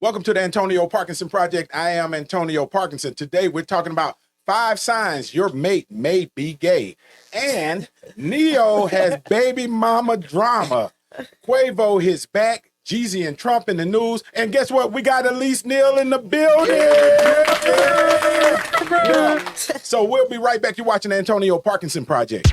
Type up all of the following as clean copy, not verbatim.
Welcome to the Antonio Parkinson Project. I am Antonio Parkinson. Today we're talking about 5 signs your mate may be gay. And Neo has baby mama drama. Quavo his back. Jeezy and Trump in the news. And guess what? We got Elise Neal in the building. Yeah. So we'll be right back. You're watching the Antonio Parkinson Project.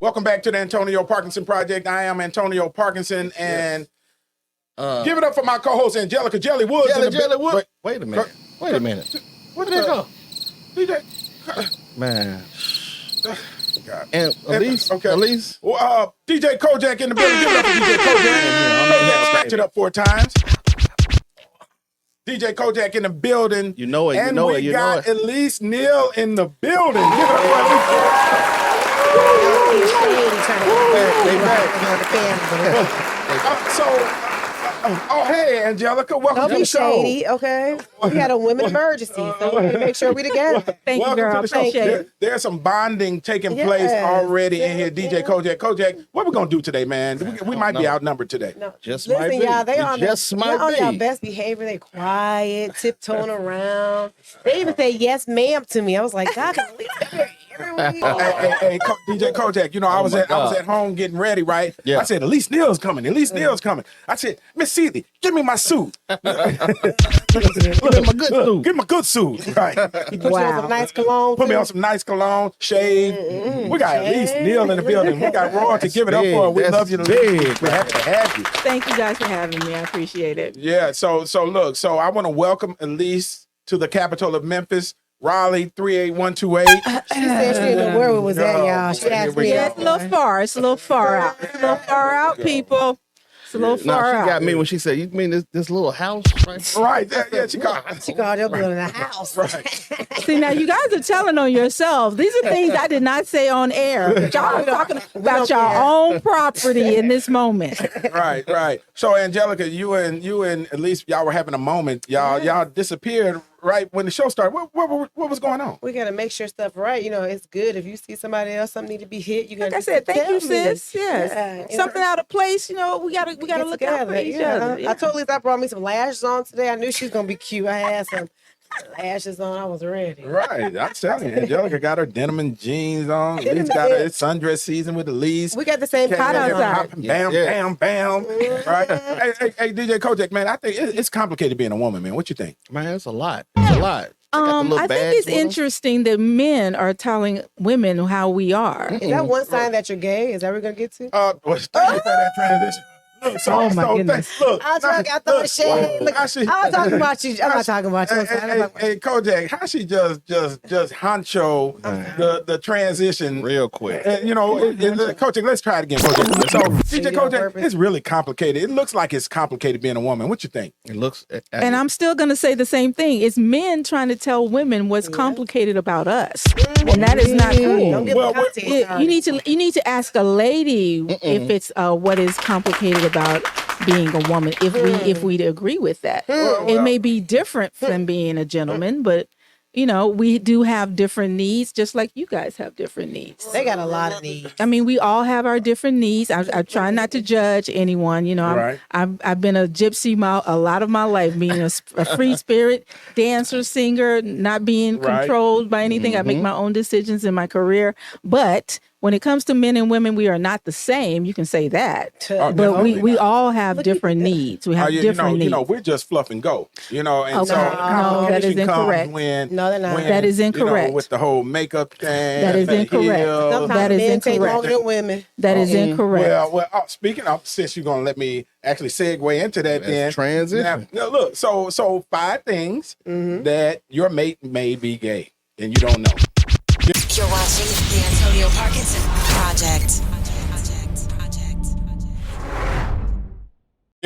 Welcome back to the Antonio Parkinson Project. I am Antonio Parkinson, and give it up for my co-host Angelica Jelly Woods. Wait a minute. Wait a minute. Where did that go? DJ. Man. God. And Elise? Okay. Elise? DJ Kojak in the building. Give it up for DJ Kojak. Kojak, scratch it up 4 times. DJ Kojak in the building. You know it. And you know we it. You got know it. Elise Neal in the building. Give it up for Elise. Hey, Angelica, welcome Don't to be the show. shady, okay? We had a women emergency, so we need to make sure we together. Thank you, girl. Appreciate it. There's some bonding taking place already in here. DJ Kojak. Kojak, what we gonna do today, man? We might be outnumbered today. No. Just Listen, might be. y'all, they on might y'all best behavior. They quiet, tiptoeing around. They even say yes, ma'am to me. I was like, God, can believe that. Hey, DJ Kojak, you know, I was at home getting ready, right? Yeah. I said, Elise Neal's coming. Elise Neal's coming. I said, Miss Seeley, give me my suit. Give me my good suit. Give me my good suit. Right. Put you on some nice cologne. Put me on some nice cologne, shave. We got Elise Neal in the building. We got Roy to give it up for her. We love you. We're happy to have you. Thank you guys for having me. I appreciate it. Yeah, so look, I want to welcome Elise to the capital of Memphis, Raleigh 38128. She said she didn't know where we was at, y'all. She asked me. Yeah, it's a little far. It's a little far out. It's a little far out, people. It's a little far out. She got me when she said, "You mean this little house?" Right. Yeah, she called your building a house. Right. See, now you guys are telling on yourselves. These are things I did not say on air. But y'all are talking about your own property in this moment. Right. So Angelica, you and Elise, y'all were having a moment. Y'all disappeared right when the show started. What was going on? We gotta make sure stuff right. You know, it's good if you see somebody else, something need to be hit. You gotta. Like I said, thank you, sis. Yes, something out of place. You know, we gotta look out for each other. I told Lisa I brought me some lashes on today. I knew she was gonna be cute. I had some lashes on. I was ready. Right. I'm telling you, Angelica got her denim and jeans on. Elise got her sundress season with Elise. We got the same pot outside. Bam. Right. Hey, DJ Kojak, man, I think it's complicated being a woman, man. What you think? Man, it's a lot. It's a lot. I think it's interesting that men are telling women how we are. Is that one sign that you're gay? Is that what we're gonna get to? Thank you for that transition. Oh my goodness! Look, I throw the shade. Look, I'm talking about you. I'm not talking about you. Hey, Kojak, how she just honcho the transition real quick. And, you know, Kojak, let's try it again, Kojak. So, DJ Kojak, it's really complicated. It looks like it's complicated being a woman. What you think? It looks. And I'm still going to say the same thing. It's men trying to tell women what's complicated about us, and that is not cool. You need to ask a lady if it's what is complicated about being a woman, if we'd agree with that. It may be different from being a gentleman, but you know, we do have different needs, just like you guys have different needs. They got a lot of needs. I mean, we all have our different needs. I try not to judge anyone. You know, I've been a gypsy a lot of my life, being a free spirit, dancer, singer, not being controlled by anything. I make my own decisions in my career. But when it comes to men and women, we are not the same. You can say that. But we all have different needs. We have different needs. You know, we're just fluff and go. You know, and so no, that is incorrect. No, they're not. That is incorrect. You know, with the whole makeup thing. That is incorrect. That is incorrect. Take longer than women. That is incorrect. Well, speaking of, since you're gonna let me actually segue into that, then transition. Now, look, so 5 things that your mate may be gay and you don't know. You're watching the Antonio Parkinson Project.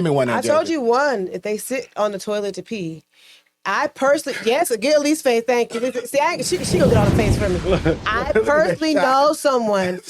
Give me one. I told you one. If they sit on the toilet to pee, I personally, yes, get Elise face. Thank you. See, she gonna get all the face from me. I personally know someone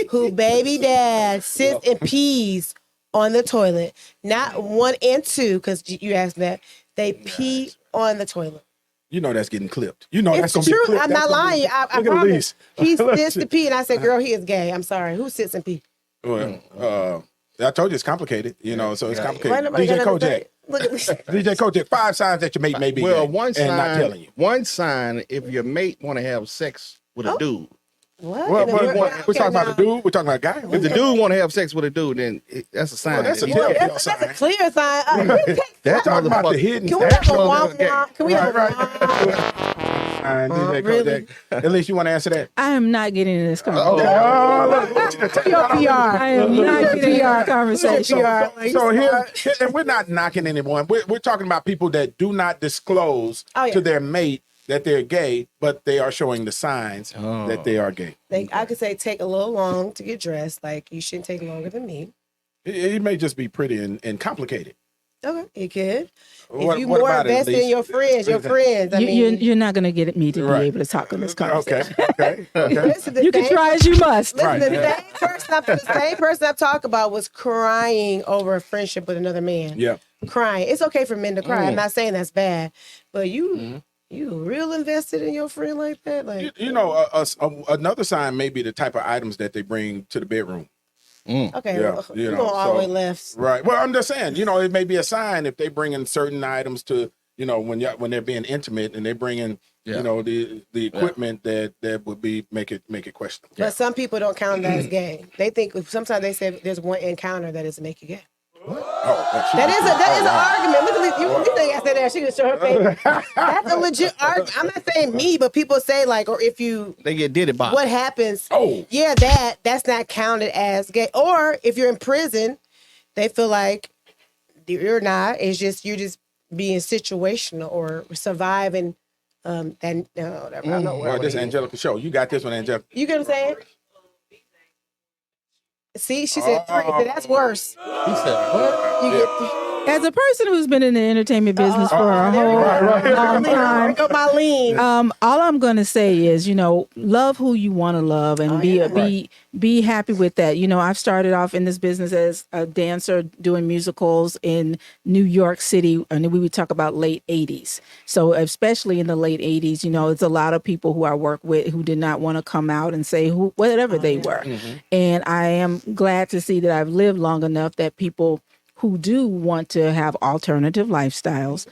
who baby dad sits and pees on the toilet. Not 1 and 2, because you asked that. They pee on the toilet. You know that's getting clipped. You know It's that's gonna true. be clipped. I'm not lying. I promise. He sits to pee, and I said, "Girl, he is gay." I'm sorry. Who sits and pee? Well, I told you it's complicated. You know, so it's complicated. Nobody DJ got nothing to Kojak. say. Look at me. DJ Kojak, 5 signs that your mate may be Well, gay one and sign. not telling you. One sign, if your mate want to have sex with a dude. What? Well, we're talking about the dude. We're talking about a guy. If the dude want to have sex with a dude, then that's a sign. That's a that he- telltale That's a sign. clear sign. that Talking about the motherfucker. hidden Can we have a That's womp okay. womp? Can we have a Right. womp? DJ really? Kojak. At least you want to answer that. I am not getting in this conversation. Your PR. I am not getting in this conversation. So here, and we're not knocking anyone. We're talking about people that do not disclose to their mate that they're gay, but they are showing the signs that they are gay. I could say take a little long to get dressed. Like, you shouldn't take longer than me. He may just be pretty and complicated. Okay, you could. What If you about more it, invested Elise? in your friends. I mean, You're not going to get me to Right. be able to talk in this conversation. Okay. listen, the You can same- try as you must. Listen, Right. the same person I've talked about was crying over a friendship with another man. Yeah. Crying. It's okay for men to cry. I'm not saying that's bad, but you real invested in your friend like that? Like, You know, another sign may be the type of items that they bring to the bedroom. okay, Yeah, well, you you know, going all the way so- left. Right. Well, I'm just saying, you know, it may be a sign if they bring in certain items to, you know, when they're being intimate and they bring in, you know, the equipment that would be make it questionable. But some people don't count that as gay. They think sometimes they say there's one encounter that doesn't make you gay. That is an argument. Look at you think I said that. She can show her face. That's a legit argument. I'm not saying me, but people say like, or if you They get diddy box. what happens? Oh. Yeah, that's not counted as gay. Or if you're in prison, they feel like you're not. It's just you're just being situational or surviving. Whatever. I don't know Well, this is Angelica show. You got this one, Angelica. You get what I'm saying? See, she said 3. So that's worse. He said, what? You get. As a person who's been in the entertainment business for a whole long time, Go my lean. all I'm going to say is, you know, love who you want to love and be happy with that. You know, I've started off in this business as a dancer doing musicals in New York City, and we would talk about late 80s. So especially in the late 80s, you know, it's a lot of people who I work with who did not want to come out and say whatever they were. And I am glad to see that I've lived long enough that people who do want to have alternative lifestyles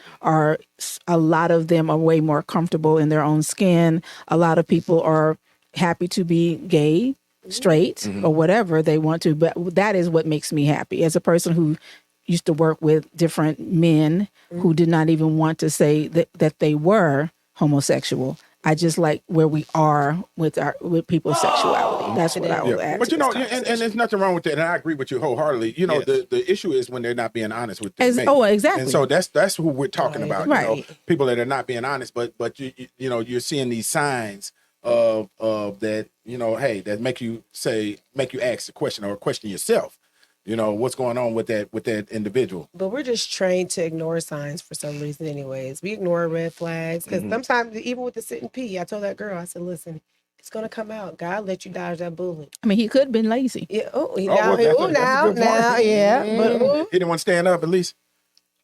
a lot of them are way more comfortable in their own skin. A lot of people are happy to be gay, straight, or whatever they want to. But that is what makes me happy. As a person who used to work with different men who did not even want to say that they were homosexual, I just like where we are with people's sexuality. That's what I will add. But to you know, this and there's nothing wrong with that, and I agree with you wholeheartedly. You know, the issue is when they're not being honest with their mate. Oh, exactly. And so that's who we're talking about. Right. You know, people that are not being honest, but you know, you're seeing these signs of that, you know, hey, that make you ask the question or question yourself. You know, what's going on with that individual. But we're just trained to ignore signs for some reason anyways. We ignore red flags because sometimes even with the sit and pee, I told that girl, I said, listen, it's going to come out. God let you dodge that bullet. I mean, he could have been lazy. Yeah. Well, that's a good point. Yeah. But, He didn't want to stand up at least.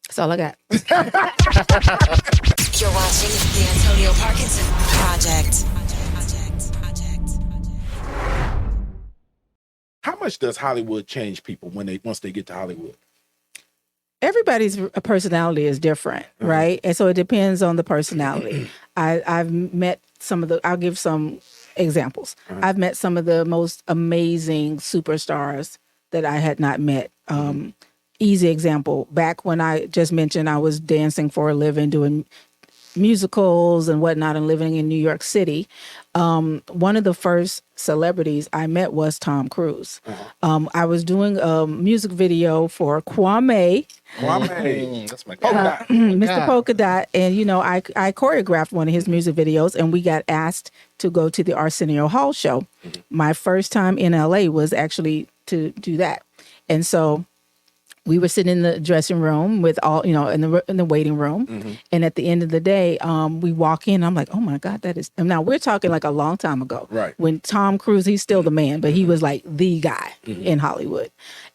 That's all I got. You're watching the Antonio Parkinson Project. How much does Hollywood change people once they get to Hollywood? Everybody's personality is different, right? And so it depends on the personality. I've met I'll give some examples. I've met some of the most amazing superstars that I had not met. Easy example, back when I just mentioned I was dancing for a living, doing musicals and whatnot and living in New York City. One of the first celebrities I met was Tom Cruise. I was doing a music video for Kwame. That's my Polka guy. dot. Mr. Polka Dot. And, you know, I choreographed one of his music videos and we got asked to go to the Arsenio Hall show. My first time in LA was actually to do that. And so we were sitting in the dressing room with all, in the waiting room. And at the end of the day, we walk in. I'm like, oh my God, that is. And now we're talking like a long time ago. Right. When Tom Cruise, he's still the man, but he was like the guy in Hollywood.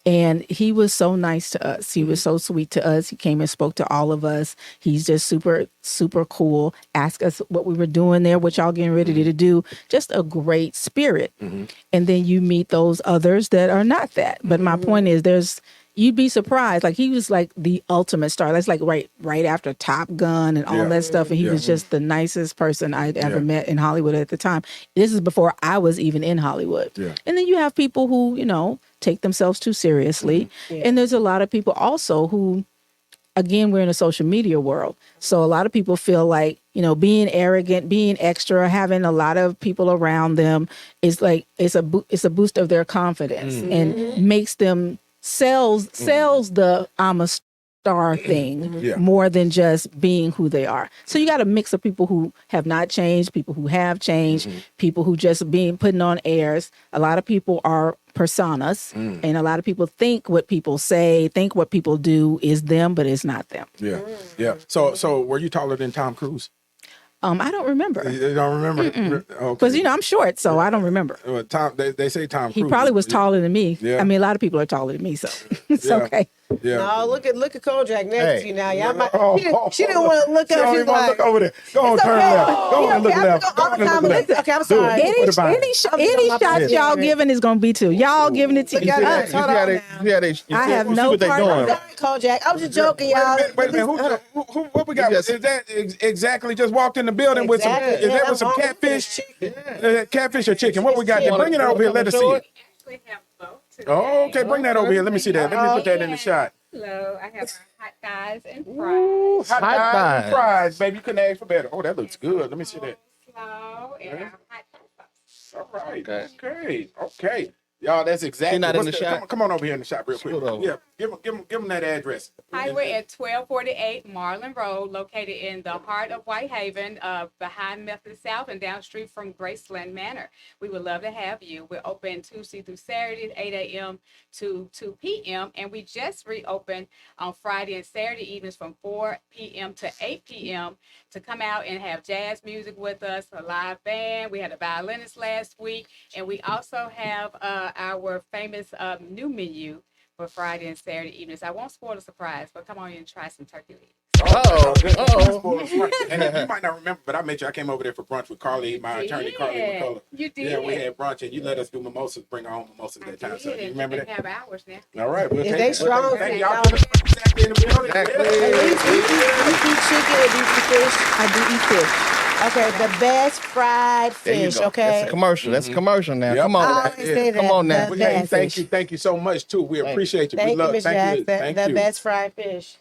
And he was so nice to us. He was so sweet to us. He came and spoke to all of us. He's just super, super cool. Asked us what we were doing there, what y'all getting ready to do. Just a great spirit. And then you meet those others that are not that. But my point is you'd be surprised. Like he was like the ultimate star. That's like right after Top Gun and all that stuff. And he was just the nicest person I'd ever met in Hollywood at the time. This is before I was even in Hollywood. Yeah. And then you have people who, take themselves too seriously. And there's a lot of people also who, again, we're in a social media world. So a lot of people feel like, being arrogant, being extra, having a lot of people around them is like, it's a boost of their confidence and makes them sells the I'm a star thing more than just being who they are. So you got a mix of people who have not changed, people who have changed, people who just putting on airs. A lot of people are personas, and a lot of people think what people say, think what people do is them, but it's not them. Yeah, yeah. So were you taller than Tom Cruise? I don't remember. You don't remember? Because I'm short, so I don't remember. Tom, they say Tom Cruise. He probably was taller than me. Yeah. I mean, a lot of people are taller than me, so it's okay. Yeah. No, look at Kojak next to you now. Y'all might, she didn't want to look She up. don't She's even want like, to look over there. Go on, turn left. Go on and look left. Go on and look left. Okay, I'm sorry. Any shots y'all giving is gonna be two. Y'all giving it to each other. I have no part of that. Kojak, I was just joking, y'all. Wait a minute. What we got? Is that exactly just walked in the building with some? Is that with some catfish? Catfish or chicken? What we got there? Bring it over here. Let us see it. We have both. Oh, okay. Bring that over here. Let me see that. Let me put that in the shot. Hello, I have hot thighs and fries. Ooh, hot thighs and fries, baby. You couldn't ask for better. Oh, that looks good. Let me see that. Slow and hot sauce. All right. Okay. Y'all, that's exactly. Not in the shot. Come on over here in the shop real quick. Yeah, give them that address. Hi, we're at 1248 Marlin Road, located in the heart of Whitehaven, behind Methodist South and down street from Graceland Manor. We would love to have you. We're open Tuesday through Saturday, 8 a.m. to 2 p.m. And we just reopened on Friday and Saturday evenings from 4 p.m. to 8 p.m. to come out and have jazz music with us, a live band. We had a violinist last week, and we also have our famous new menu for Friday and Saturday evenings. I won't spoil the surprise, but come on in and try some turkey legs. And you might not remember, but I mentioned I came over there for brunch with Carly, my attorney, Carly McCullough. You did. Yeah, we had brunch, and you let us do mimosas, bring our own mimosas that time. So you remember that? Have ours now. All right, we'll take they it. strong. Thank y'all. Exactly. You eat chicken or do you eat fish? I do eat fish. Okay, the best fried fish, okay? That's a commercial. That's a commercial now. Yep. Come on. I always say that. Come on now. The best Thank fish. you. Thank you so much, too. We appreciate you. Thank We you, love Miss Thank you. Jackson. Thank The you. best fried fish.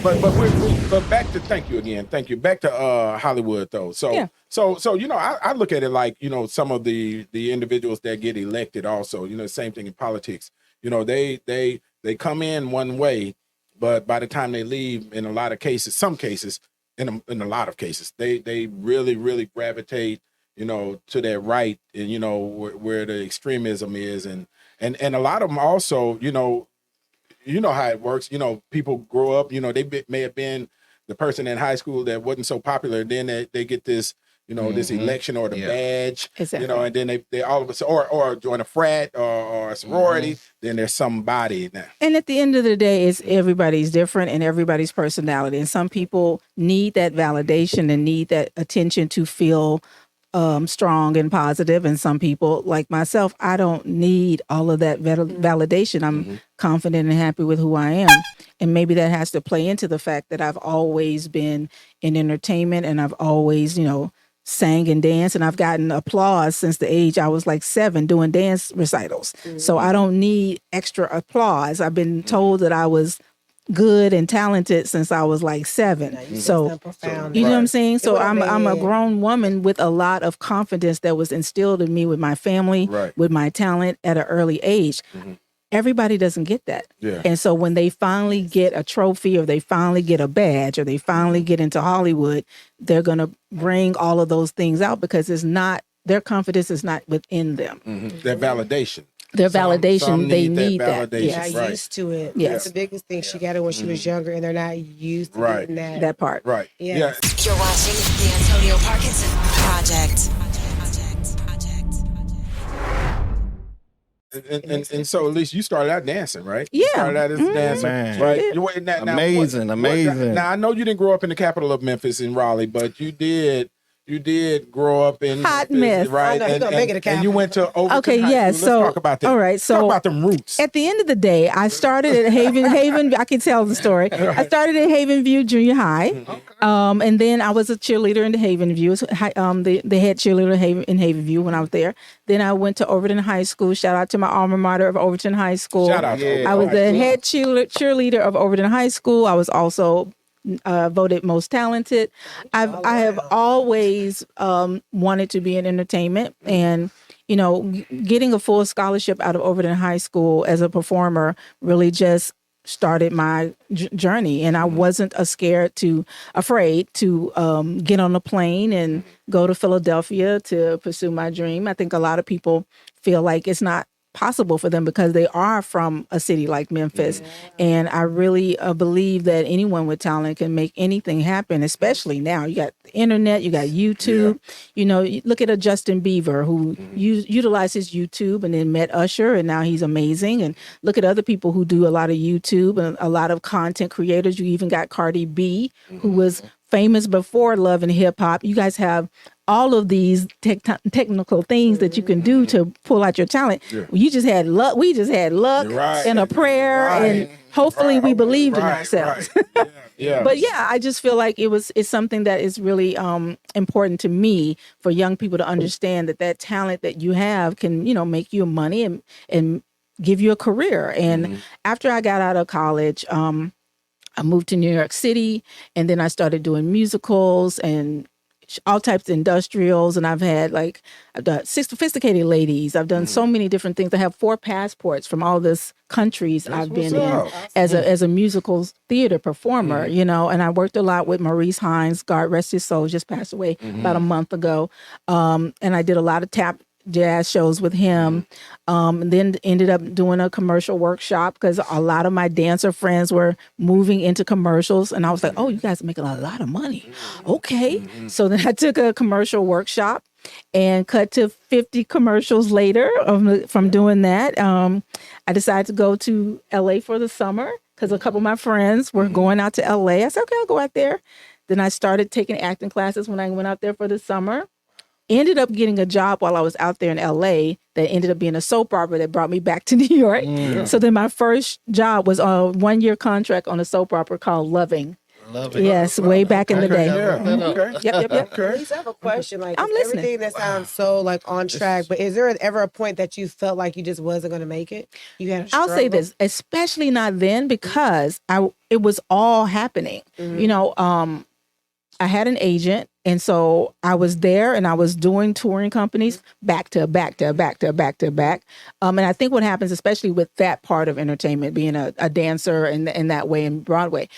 But back to thank you again. Thank you. Back to Hollywood though. So I look at it like, some of the individuals that get elected also, same thing in politics. They come in one way, but by the time they leave, in a lot of cases, in a lot of cases, they really, really gravitate, to their right and where the extremism is and a lot of them also, you know how it works. People grow up, they may have been the person in high school that wasn't so popular. Then they get this, this election or the badge, Exactly. And then they all of a sudden, or join a frat or a sorority, then there's somebody now. And at the end of the day, it's everybody's different and everybody's personality. And some people need that validation and need that attention to feel strong and positive, and some people like myself, I don't need all of that validation. I'm confident and happy with who I am, and maybe that has to play into the fact that I've always been in entertainment and I've always sang and danced, and I've gotten applause since the age I was like 7 doing dance recitals. So I don't need extra applause. I've been told that I was good and talented since I was like 7. So you know what I'm saying? So I'm a grown woman with a lot of confidence that was instilled in me with my family, with my talent at an early age. Everybody doesn't get that. Yeah. And so when they finally get a trophy or they finally get a badge or they finally get into Hollywood, they're going to bring all of those things out because it's not, their confidence is not within them. That validation. their validation. Some They need that. validation. Yeah, Right. used to it. Yes. That's the biggest thing. She got it when she was younger, and they're not used to getting that. That part. Right. Yeah. Yeah. You're watching the Antonio Parkinson Project. And so, at least you started out dancing, right? Yeah. You started out as a dancer, Man. right? did. Amazing. Now, I know you didn't grow up in the capital of Memphis in Raleigh, but you did grow up in Hot Memphis, mess. right? I know, you're gonna make it a and you capital. went to Overton Okay, High yeah, School. Let's so- talk about that. all right, so- talk about them roots. At the end of the day, I started at Haven. I can tell the story. I started at Haven View Junior High, and then I was a cheerleader in the Haven View. The head cheerleader in Haven View when I was there. Then I went to Overton High School. Shout out to my alma mater of Overton High School. Shout out to Overton I was High the School. head cheerleader of Overton High School. I was also voted most talented. I have always wanted to be in entertainment, and getting a full scholarship out of Overton High School as a performer really just started my journey. And I wasn't afraid to get on a plane and go to Philadelphia to pursue my dream. I think a lot of people feel like it's not possible for them because they are from a city like Memphis. And I really believe that anyone with talent can make anything happen, especially now. You got the internet, you got YouTube. You look at a Justin Bieber who utilizes YouTube and then met Usher, and now he's amazing. And look at other people who do a lot of YouTube and a lot of content creators. You even got Cardi B, who was famous before Love and Hip Hop. You guys have all of these technical things that you can do to pull out your talent. You just had luck. We just had luck and a prayer, and hopefully we believed in ourselves. Yeah. But yeah, I just feel like it's something that is really important to me for young people to understand that talent that you have can make you money and give you a career. And after I got out of college, I moved to New York City, and then I started doing musicals and all types of industrials. And I've done Sophisticated Ladies. I've done so many different things. I have 4 passports from all this countries I've been in as a musical theater performer, and I worked a lot with Maurice Hines, God rest his soul, just passed away about a month ago. And I did a lot of tap jazz shows with him. Then ended up doing a commercial workshop because a lot of my dancer friends were moving into commercials, and I was like, oh, you guys are making a lot of money. Okay. So then I took a commercial workshop and cut to 50 commercials later from doing that. I decided to go to LA for the summer because a couple of my friends were going out to LA. I said, okay, I'll go out there. Then I started taking acting classes when I went out there for the summer. Ended up getting a job while I was out there in LA that ended up being a soap opera that brought me back to New York. So then my first job was a 1-year contract on a soap opera called Loving. Yes, way back in the day. Okay. Yep. Okay. Please, I have a question. Like, I'm listening. everything that sounds so on track, but is there ever a point that you felt like you just wasn't going to make it? You had a I'll say struggle? this, especially not then, because it was all happening. I had an agent, and so I was there and I was doing touring companies back to back. And I think what happens, especially with that part of entertainment, being a dancer and in that way in Broadway,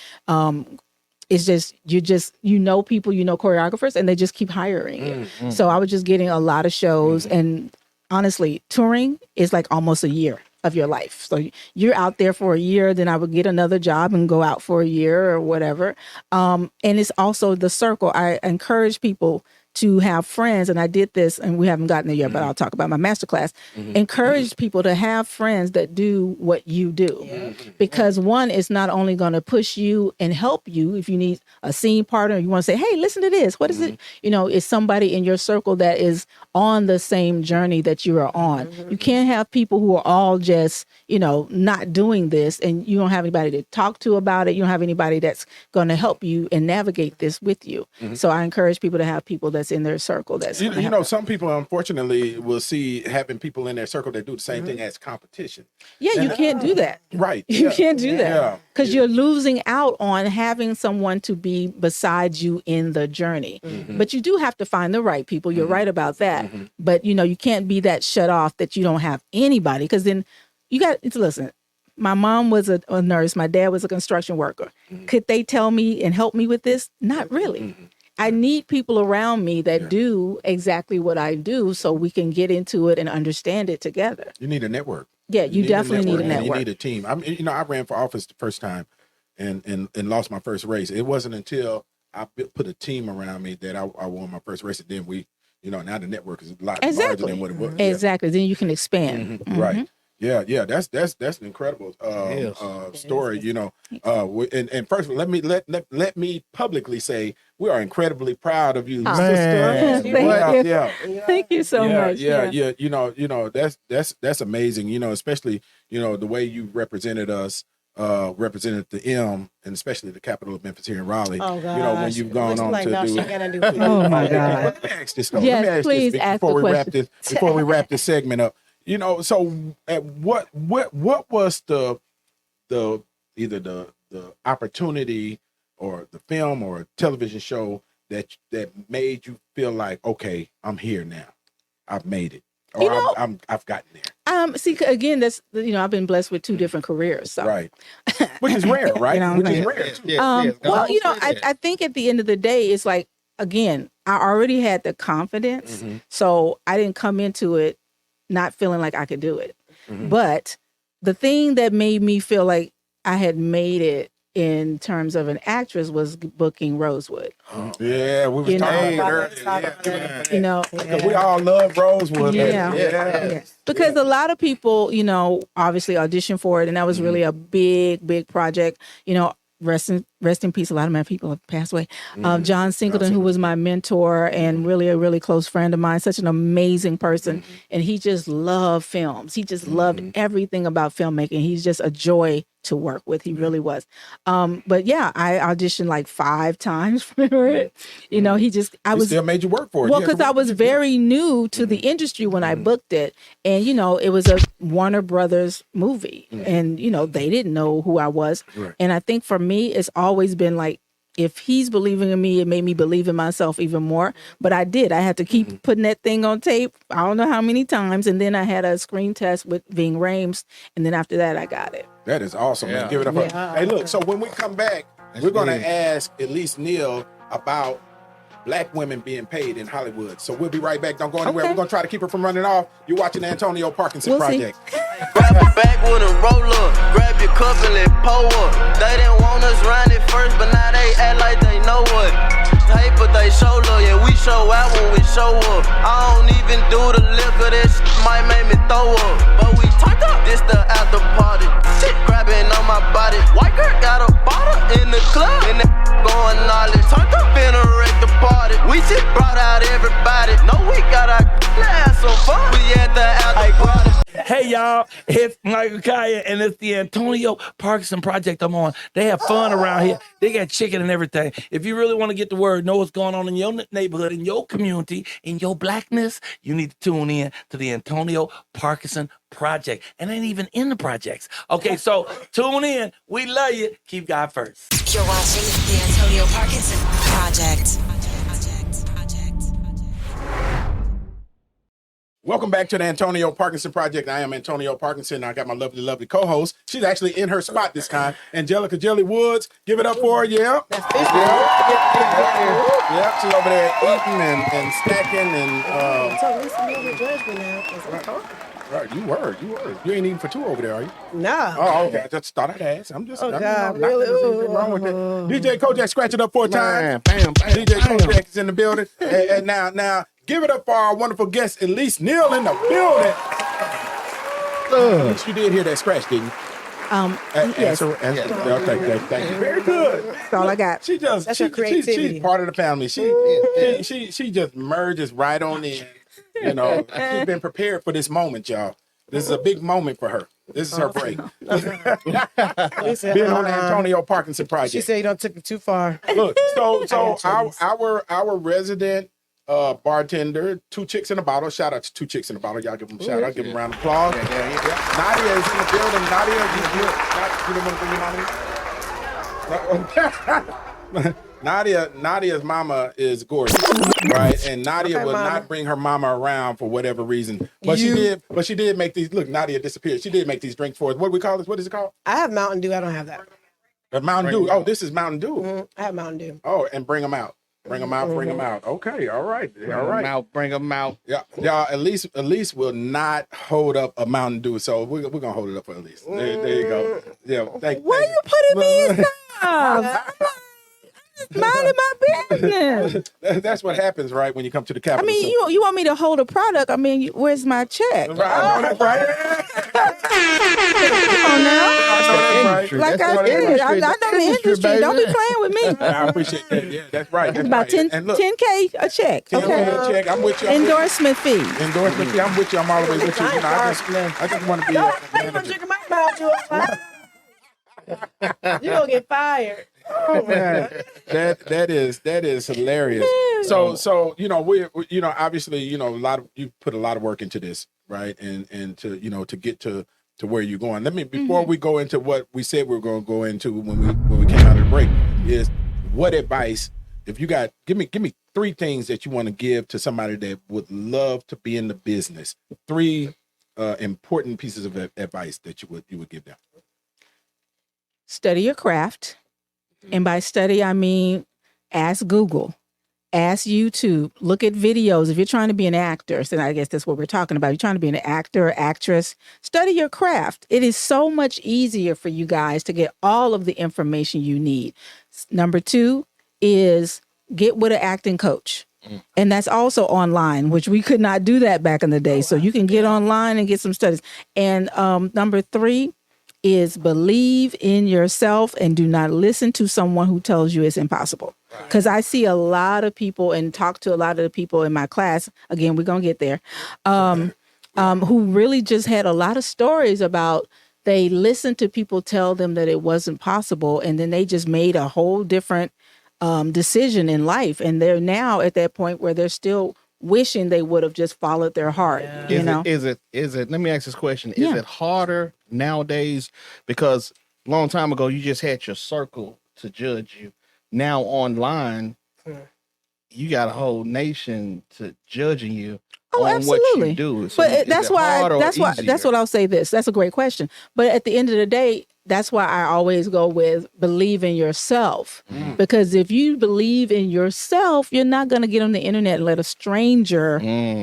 it's just people, choreographers, and they just keep hiring you. So I was just getting a lot of shows, and honestly, touring is like almost a year of your life. So you're out there for a year, then I would get another job and go out for a year or whatever. And it's also the circle. I encourage people to have friends, and I did this, and we haven't gotten there yet, but I'll talk about my masterclass. Encourage people to have friends that do what you do, because one is not only going to push you and help you if you need a scene partner. You want to say, "Hey, listen to this. What is it?" It's somebody in your circle that is on the same journey that you are on. You can't have people who are all just not doing this, and you don't have anybody to talk to about it. You don't have anybody that's going to help you and navigate this with you. So I encourage people to have people that's in their circle. That's some people unfortunately will see having people in their circle that do the same thing as competition. Yeah, you can't do that. Right. You can't do that. Yeah. Because you're losing out on having someone to be beside you in the journey. But you do have to find the right people. You're right about that. But you can't be that shut off that you don't have anybody, because then you got to listen. My mom was a nurse. My dad was a construction worker. Could they tell me and help me with this? Not really. I need people around me that do exactly what I do, so we can get into it and understand it together. You need a network. Yeah, you definitely need a and you network. need a team. I mean, I ran for office the first time and lost my first race. It wasn't until I put a team around me that I won my first race. And then we, now the network is a lot larger than what it was. Exactly. Then you can expand. Right. Yeah. That's an incredible story. And first of all, let me publicly say we are incredibly proud of you, sister. Thank you. Thank you so much. Yeah. That's amazing. Especially the way you represented us. Represented the M and especially the capital of Memphis here in Raleigh. Oh God! When you've gone on to do. Oh my God! Let me ask this though. Yes, please ask before the question. Before we wrap this segment up. So what was the either the opportunity or the film or television show that made you feel like, okay, I'm here now, I've made it, or I've gotten there. See, again, that's I've been blessed with 2 different careers, so right, which is rare, right? Which is rare. Well, I think at the end of the day, it's like, again, I already had the confidence, so I didn't come into it not feeling like I could do it. But the thing that made me feel like I had made it in terms of an actress was booking Rosewood. Yeah, we were talking about it earlier. Because we all love Rosewood. Yeah. Because a lot of people, obviously auditioned for it, and that was really a big project. Rest in peace. A lot of my people have passed away. John Singleton, who was my mentor and really a really close friend of mine, such an amazing person. And he just loved films. He just loved everything about filmmaking. He's just a joy to work with. He really was. But yeah, I auditioned like 5 times for it. He still made you work for it. Well, because I was very new to the industry when I booked it. And, it was a Warner Brothers movie. And, they didn't know who I was. Right. And I think for me, it's always been like, if he's believing in me, it made me believe in myself even more. But I did. I had to keep putting that thing on tape. I don't know how many times. And then I had a screen test with Ving Rhames. And then after that, I got it. That is awesome, man. Give it up. Hey, look, so when we come back, we're going to ask Elise Neal about Black women being paid in Hollywood. So we'll be right back. Don't go anywhere. We're going to try to keep her from running off. You're watching the Antonio Parkinson Project. Grab a bag with a roller. Grab your cup and let pour up. They didn't want us round it first, but now they act like they know what. Hey, but they show love. Yeah, we show out when we show up. I don't even do the liquor. That shit might make me throw up. But we turned up. This the after party. Shit grabbing on my body. White girl got a bottle in the club. And that going knowledge. Turned up in a wreck the party. We just brought out everybody. No, we got our have some fun. We at the after party. Hey y'all, it's Michael Kaya and it's the Antonio Parkinson Project I'm on. They have fun around here. They got chicken and everything. If you really want to get the word, know what's going on in your neighborhood, in your community, in your blackness, you need to tune in to the Antonio Parkinson Project. And ain't even in the projects. Okay, so tune in. We love you. Keep God first. You're watching the Antonio Parkinson Project. Welcome back to the Antonio Parkinson Project. I am Antonio Parkinson. I got my lovely co-host. She's actually in her spot this time. Angelica Jelly Woods. Give it up for her, yeah. Yeah, she's over there eating and snacking and So Lisa, you don't judge me now because I'm talking. Right, you were. You ain't eating for 2 over there, are you? No. Oh, okay. I just thought I'd ask. I'm just. God, really? Nothing wrong with it. DJ Kojak, scratch it up 4 times. Bam. DJ Kojak is in the building, and now. Give it up for our wonderful guest, Elise Neal, in the building. You did hear that scratch, didn't you? Yes. Thank you. Very good. That's all I got. That's her creativity. She's part of the family. She just merges right on in. She's been prepared for this moment, y'all. This is a big moment for her. This is her break. Being on the Antonio Parkinson Project. She said you don't took it too far. Look, so our resident bartender, 2 chicks in a bottle. Shout out to 2 chicks in a bottle. Y'all give them a shout out. Give them a round of applause. Yeah. Nadia is in the building. Nadia, you don't want to bring your mama in? Nadia's mama is gorgeous, right? And Nadia will not bring her mama around for whatever reason. But she did make these. Look, Nadia disappeared. She did make these drinks for us. What do we call this? What is it called? I have Mountain Dew. I don't have that. Mountain Dew. Oh, this is Mountain Dew. I have Mountain Dew. Oh, and bring them out. Bring them out. Bring them out. Okay. All right. All right. Bring them out. Yeah. Y'all, Elise will not hold up a Mountain Dew, so we're gonna hold it up for Elise. There you go. Yeah. Why you putting me in stuff? Minding my business. That's what happens, right, when you come to the Capitol. I mean, you want me to hold a product? I mean, where's my check? Right. Right. Come on now. Like I said, I know the industry. Don't be playing with me. I appreciate that. Yeah, that's right. That's About right. And look, 10K a check. 10K Okay. a check. I'm with you. Endorsement fee. Endorsement fee. I'm with you. I'm all the way with you. You know, I just want to be. I'm drinking my mouth. You gonna get fired. Oh man, that is hilarious. So obviously you put a lot of work into this, right? And to get to where you're going. Before we go into what we said we were going to go into when we came out of the break, is what advice, if you got, give me 3 things that you want to give to somebody that would love to be in the business. 3 important pieces of advice that you would give them. Study your craft. And by study, I mean ask Google, ask YouTube, look at videos. If you're trying to be an actor, so I guess that's what we're talking about. You're trying to be an actor, actress, study your craft. It is so much easier for you guys to get all of the information you need. Number 2 is get with an acting coach. And that's also online, which we could not do that back in the day. So you can get online and get some studies. And number 3 is believe in yourself and do not listen to someone who tells you it's impossible. Because I see a lot of people and talk to a lot of the people in my class. Again, we're going to get there. Who really just had a lot of stories about they listened to people tell them that it wasn't possible. And then they just made a whole different decision in life. And they're now at that point where they're still wishing they would have just followed their heart. Yeah. Is it let me ask this question. Is it harder nowadays? Because a long time ago you just had your circle to judge you. Now online you got a whole nation to judging you on absolutely. what you do. So but that's what I'll say this. That's a great question. But at the end of the day, that's why I always go with believe in yourself. Because if you believe in yourself, you're not going to get on the internet and let a stranger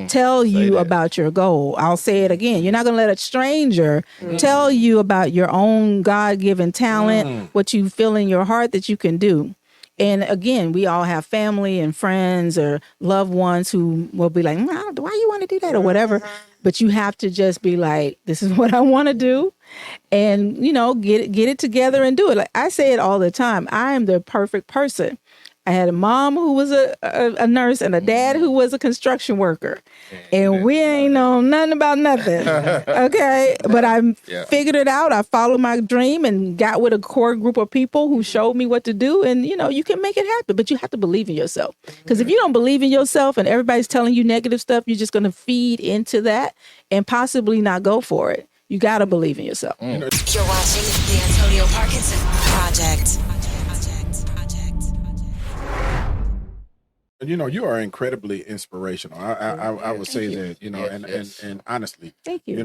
tell you about your goal. I'll say it again. You're not going to let a stranger tell you about your own God-given talent, what you feel in your heart that you can do. And again, we all have family and friends or loved ones who will be like, why you want to do that or whatever. But you have to just be like, this is what I want to do. And, get it together and do it. Like I say it all the time. I am the perfect person. I had a mom who was a nurse and a dad who was a construction worker. And we ain't know nothing about nothing. Okay. But I figured it out. I followed my dream and got with a core group of people who showed me what to do. And, you can make it happen, but you have to believe in yourself. Because if you don't believe in yourself and everybody's telling you negative stuff, you're just going to feed into that and possibly not go for it. You got to believe in yourself. You're watching the Antonio Parkinson Project. You are incredibly inspirational. I would say that, and honestly, thank you.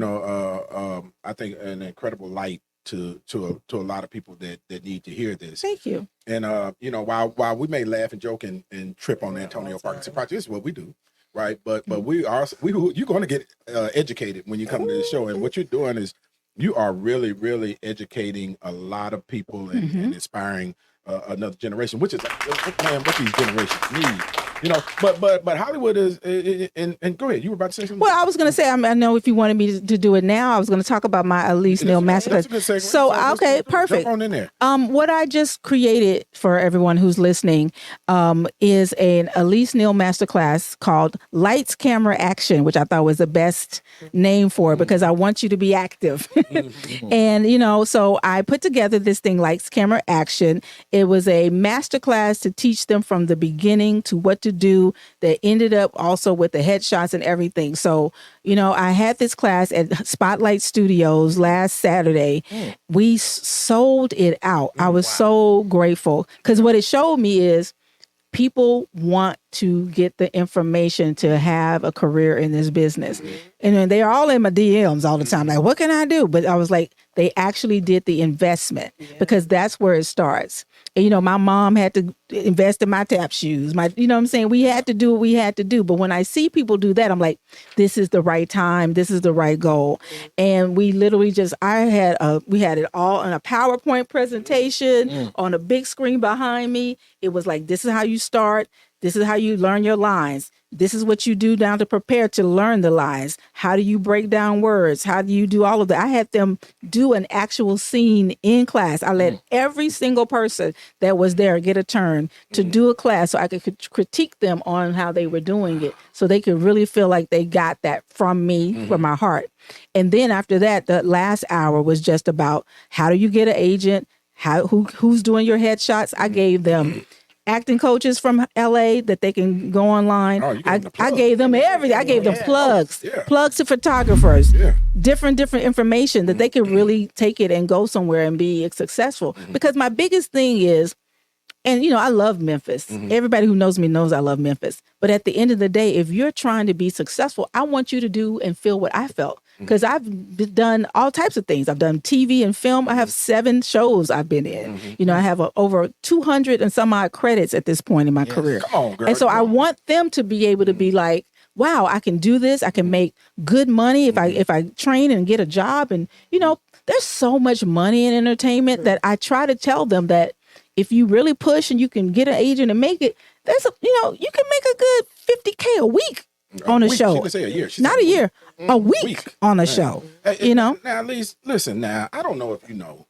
I think an incredible light to a lot of people that need to hear this. Thank you. And while we may laugh and joke and trip on the Antonio Parkinson Project, this is what we do, right? But you're going to get educated when you come to the show, and what you're doing is you are really, really educating a lot of people and inspiring another generation, which is what these generations need. But Hollywood is, and go ahead. You were about to say something. Well, I was going to say, I know if you wanted me to do it now, I was going to talk about my Elise Neal masterclass. So, okay, perfect. Jump on in there. What I just created for everyone who's listening is an Elise Neal masterclass called Lights, Camera, Action, which I thought was the best name for it because I want you to be active. And, so I put together this thing, Lights, Camera, Action. It was a masterclass to teach them from the beginning to what to do that ended up also with the headshots and everything. So, I had this class at Spotlight Studios last Saturday. We sold it out. I was so grateful because what it showed me is people want to get the information to have a career in this business. And then they're all in my DMs all the time. Like, what can I do? But I was like, they actually did the investment because that's where it starts. And, you know, my mom had to invest in my tap shoes. You know what I'm saying? We had to do what we had to do. But when I see people do that, I'm like, this is the right time. This is the right goal. And we literally we had it all on a PowerPoint presentation on a big screen behind me. It was like, this is how you start. This is how you learn your lines. This is what you do now to prepare to learn the lines. How do you break down words? How do you do all of that? I had them do an actual scene in class. I let every single person that was there get a turn to do a class so I could critique them on how they were doing it so they could really feel like they got that from me, from my heart. And then after that, the last hour was just about how do you get an agent? Who's doing your headshots? I gave them acting coaches from LA that they can go online. Oh, I gave them everything. I gave them plugs, Oh, yeah. plugs to photographers, Yeah. different information that they could really take it and go somewhere and be successful. Because my biggest thing is, and you know, I love Memphis. Everybody who knows me knows I love Memphis. But at the end of the day, if you're trying to be successful, I want you to do and feel what I felt. Because I've done all types of things. I've done TV and film. I have 7 shows I've been in. You know, I have over 200 and some odd credits at this point in my career. Come on, girl. And so I want them to be able to be like, wow, I can do this. I can make good money if I train and get a job. And, you know, there's so much money in entertainment that I try to tell them that if you really push and you can get an agent and make it, you can make a good $50K a week on a show. She could say a year. Not a year, a week on a show. You know? Now, Elise, listen now. I don't know if you know,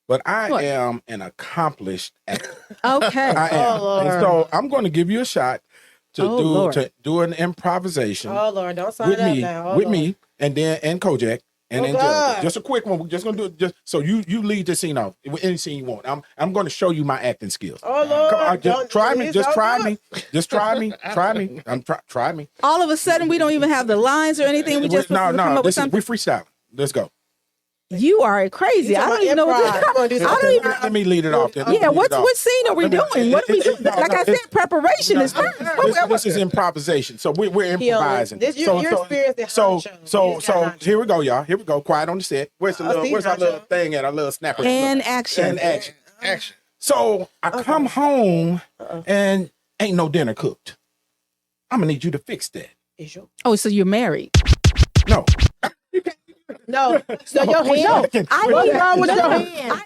but I am an accomplished actor. Okay. I am. Lord. And so I'm going to give you a shot to do an improvisation. Oh Lord, don't sign with up me, now. with me, and Kojak. And Oh, Angelica. God. Just a quick one. We're just gonna do it. Just so you lead the scene off. Any scene you want. I'm going to show you my acting skills. Oh Lord, Come on, just try me. please Just don't try do me. it. Just try me. Try me. Try me. All of a sudden, we don't even have the lines or anything. We just come up with something. We freestyle. Let's go. You are crazy. I don't even know what Improv. You gonna do I don't something. even. Let me lead it off. Then. Yeah, what scene are we doing? What are we doing? Like I said, preparation is first. This is improvisation. So we're improvising. This you're experienced in so honcho. so here we go, y'all. Here we go. Quiet on the set. Where's our little thing at? Our little snapper. And action. And action. So I come home and ain't no dinner cooked. I'm gonna need you to fix that. Oh, so you're married? No. No, so your hand. What's wrong with your hand? I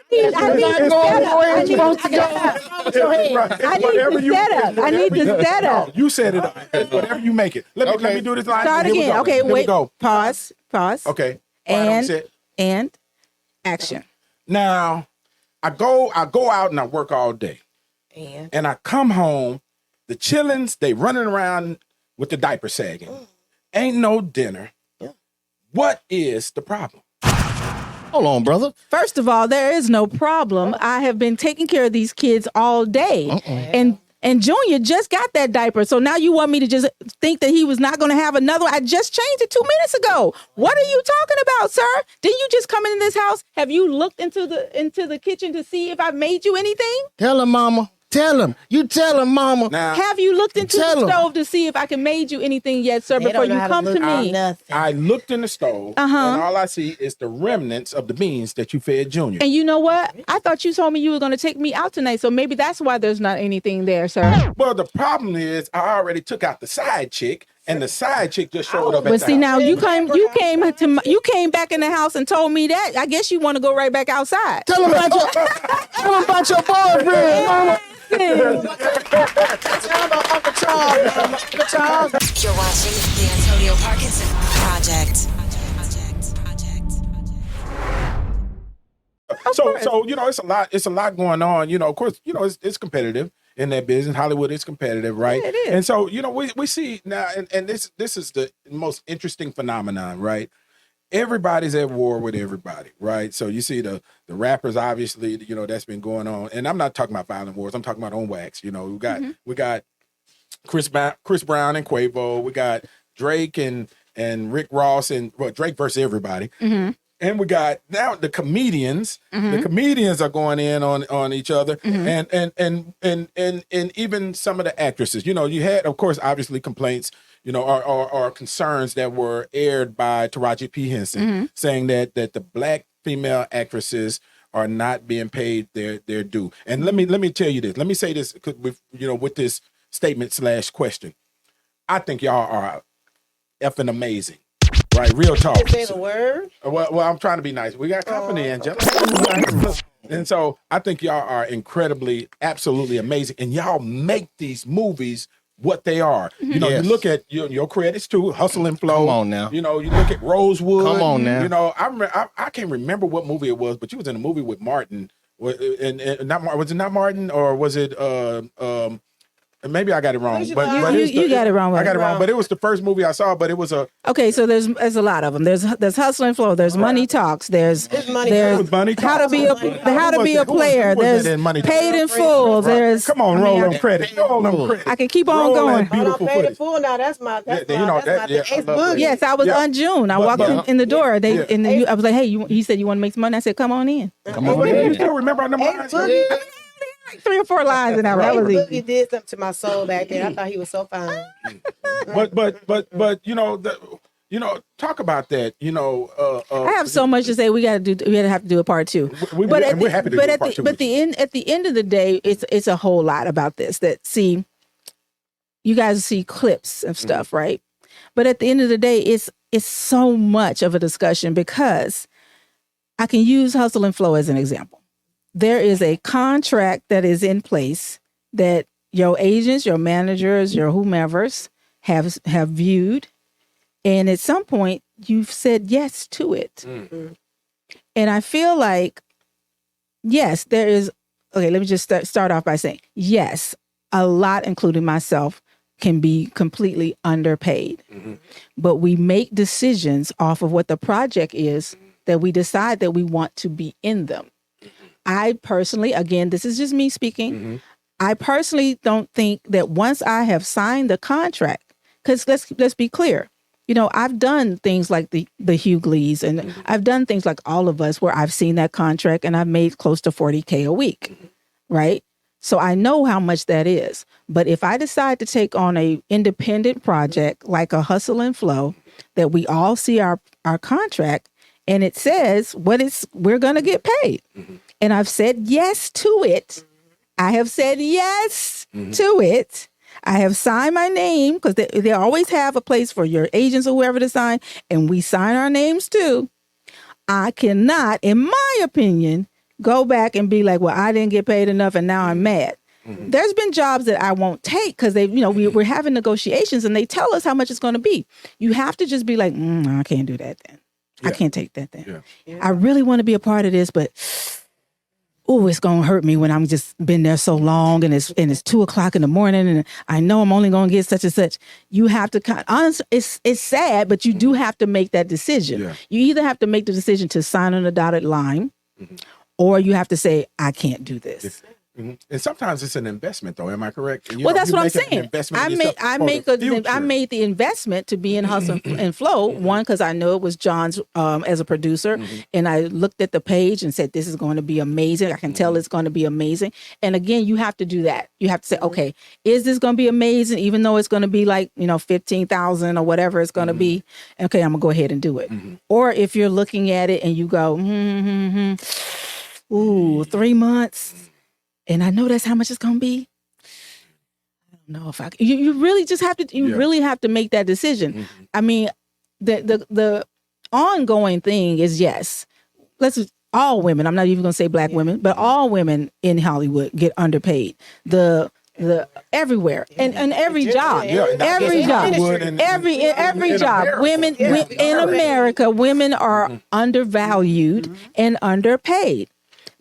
need the setup. No, you set it up. Whatever you make it. Let me do this line. Start Here we again. go. Okay, Here we wait. go. Pause. Okay. Quiet on the set. And action. Now, I go out and I work all day. And I come home, the chillins, they running around with the diaper sagging. Ain't no dinner. What is the problem? Hold on, brother. First of all, there is no problem. I have been taking care of these kids all day. And Junior just got that diaper. So now you want me to just think that he was not going to have another one? I just changed it 2 minutes ago. What are you talking about, sir? Didn't you just come into this house? Have you looked into the kitchen to see if I made you anything? Tell him, mama. Tell him. You tell him, mama. Now, Have you looked into Tell the him. stove to see if I can made you anything yet, sir, before you come to me? I looked in the stove, and all I see is the remnants of the beans that you fed Junior. And you know what? I thought you told me you were going to take me out tonight, so maybe that's why there's not anything there, sir. Well, the problem is I already took out the side chick, and the side chick just showed up at But the see, house. now you came back in the house and told me that. I guess you want to go right back outside. Tell him about your boyfriend, mama. You're watching the Antonio Parkinson Project. So you know, it's a lot going on. You know, of course, you know, it's competitive in that business. Hollywood is competitive, right? Yeah, it is. And so, you know, we see now, and this is the most interesting phenomenon, right? Everybody's at war with everybody, right? So you see the rappers, obviously, you know, that's been going on. And I'm not talking about violent wars. I'm talking about on wax. You know, we got Chris Brown and Quavo. We got Drake and Rick Ross and Drake versus everybody. and we got now the comedians. Mm-hmm. The comedians are going in on each other, and even some of the actresses. You know, you had, of course, obviously complaints, you know, or concerns that were aired by Taraji P. Henson, saying that the black female actresses are not being paid their due. And let me tell you this. Let me say this with this statement / question. I think y'all are effing amazing. Right, real talk. You didn't say the word. Well, I'm trying to be nice. We got company, Angela. And so I think y'all are incredibly, absolutely amazing. And y'all make these movies what they are. You know, you look at your credits too, Hustle and Flow. Come on now. You know, you look at Rosewood. Come on now. You know, I can't remember what movie it was, but you was in a movie with Martin. And not was it not Martin, or was it maybe I got it wrong, but you got it wrong. I got it wrong, but it was the first movie I saw. But it was a okay. So there's a lot of them. There's Hustle and Flow. There's Money Talks. There's Money How to Be a Player. There's Paid in Full. There's come on, roll them credit. Roll them credit. I can keep on going. Paid in Full. Now that's my Ace Boogie. Yes, I was on June. I walked in the door. I was like, hey, he said you want to make some money. I said, come on in. Come on in. You still remember on the lines? 3 or 4 lines in that. That was easy. He did something to my soul back then. I thought he was so fine. But talk about that. I have so much to say. We have to do a part 2. We're happy to do a part 2. But at the end of the day, it's a whole lot about this. That see, you guys see clips of stuff, right? But at the end of the day, it's so much of a discussion, because I can use Hustle and Flow as an example. There is a contract that is in place that your agents, your managers, your whomevers have viewed. And at some point, you've said yes to it. Mm-hmm. And I feel like, yes, there is. Okay, let me just start off by saying, yes, a lot, including myself, can be completely underpaid. Mm-hmm. But we make decisions off of what the project is that we decide that we want to be in them. I personally, again, this is just me speaking. I personally don't think that once I have signed the contract, because let's be clear, you know, I've done things like the Hughleys, and I've done things like All of Us, where I've seen that contract and I've made close to $40K a week, right? So I know how much that is. But if I decide to take on a independent project like a Hustle and Flow, that we all see our contract and it says we're going to get paid. And I've said yes to it. I have said yes to it. I have signed my name, because they always have a place for your agents or whoever to sign, and we sign our names too. I cannot, in my opinion, go back and be like, well, I didn't get paid enough and now I'm mad. There's been jobs that I won't take because we're having negotiations and they tell us how much it's going to be. You have to just be like, no, I can't do that then. Yeah. I can't take that then. Yeah. I really want to be a part of this, but it's going to hurt me when I'm just been there so long and it's 2:00 in the morning and I know I'm only going to get such and such. You have to honestly, it's sad, but you do have to make that decision. Yeah. You either have to make the decision to sign on the dotted line, or you have to say, I can't do this. And sometimes it's an investment, though. Am I correct? That's what I'm saying. I made the investment to be in Hustle and Flow. One, because I know it was John's as a producer, and I looked at the page and said, "This is going to be amazing." I can tell it's going to be amazing. And again, you have to do that. You have to say, "Okay, is this going to be amazing?" Even though it's going to be like $15,000 or whatever it's going to be. Okay, I'm gonna go ahead and do it. Or if you're looking at it and you go, 3 months. And I know that's how much it's going to be. I don't know if you really just have to, really have to make that decision. I mean, the ongoing thing is, yes, all women, I'm not even going to say black women, but all women in Hollywood get underpaid. The everywhere and every job, every job, women in America, women are undervalued and underpaid.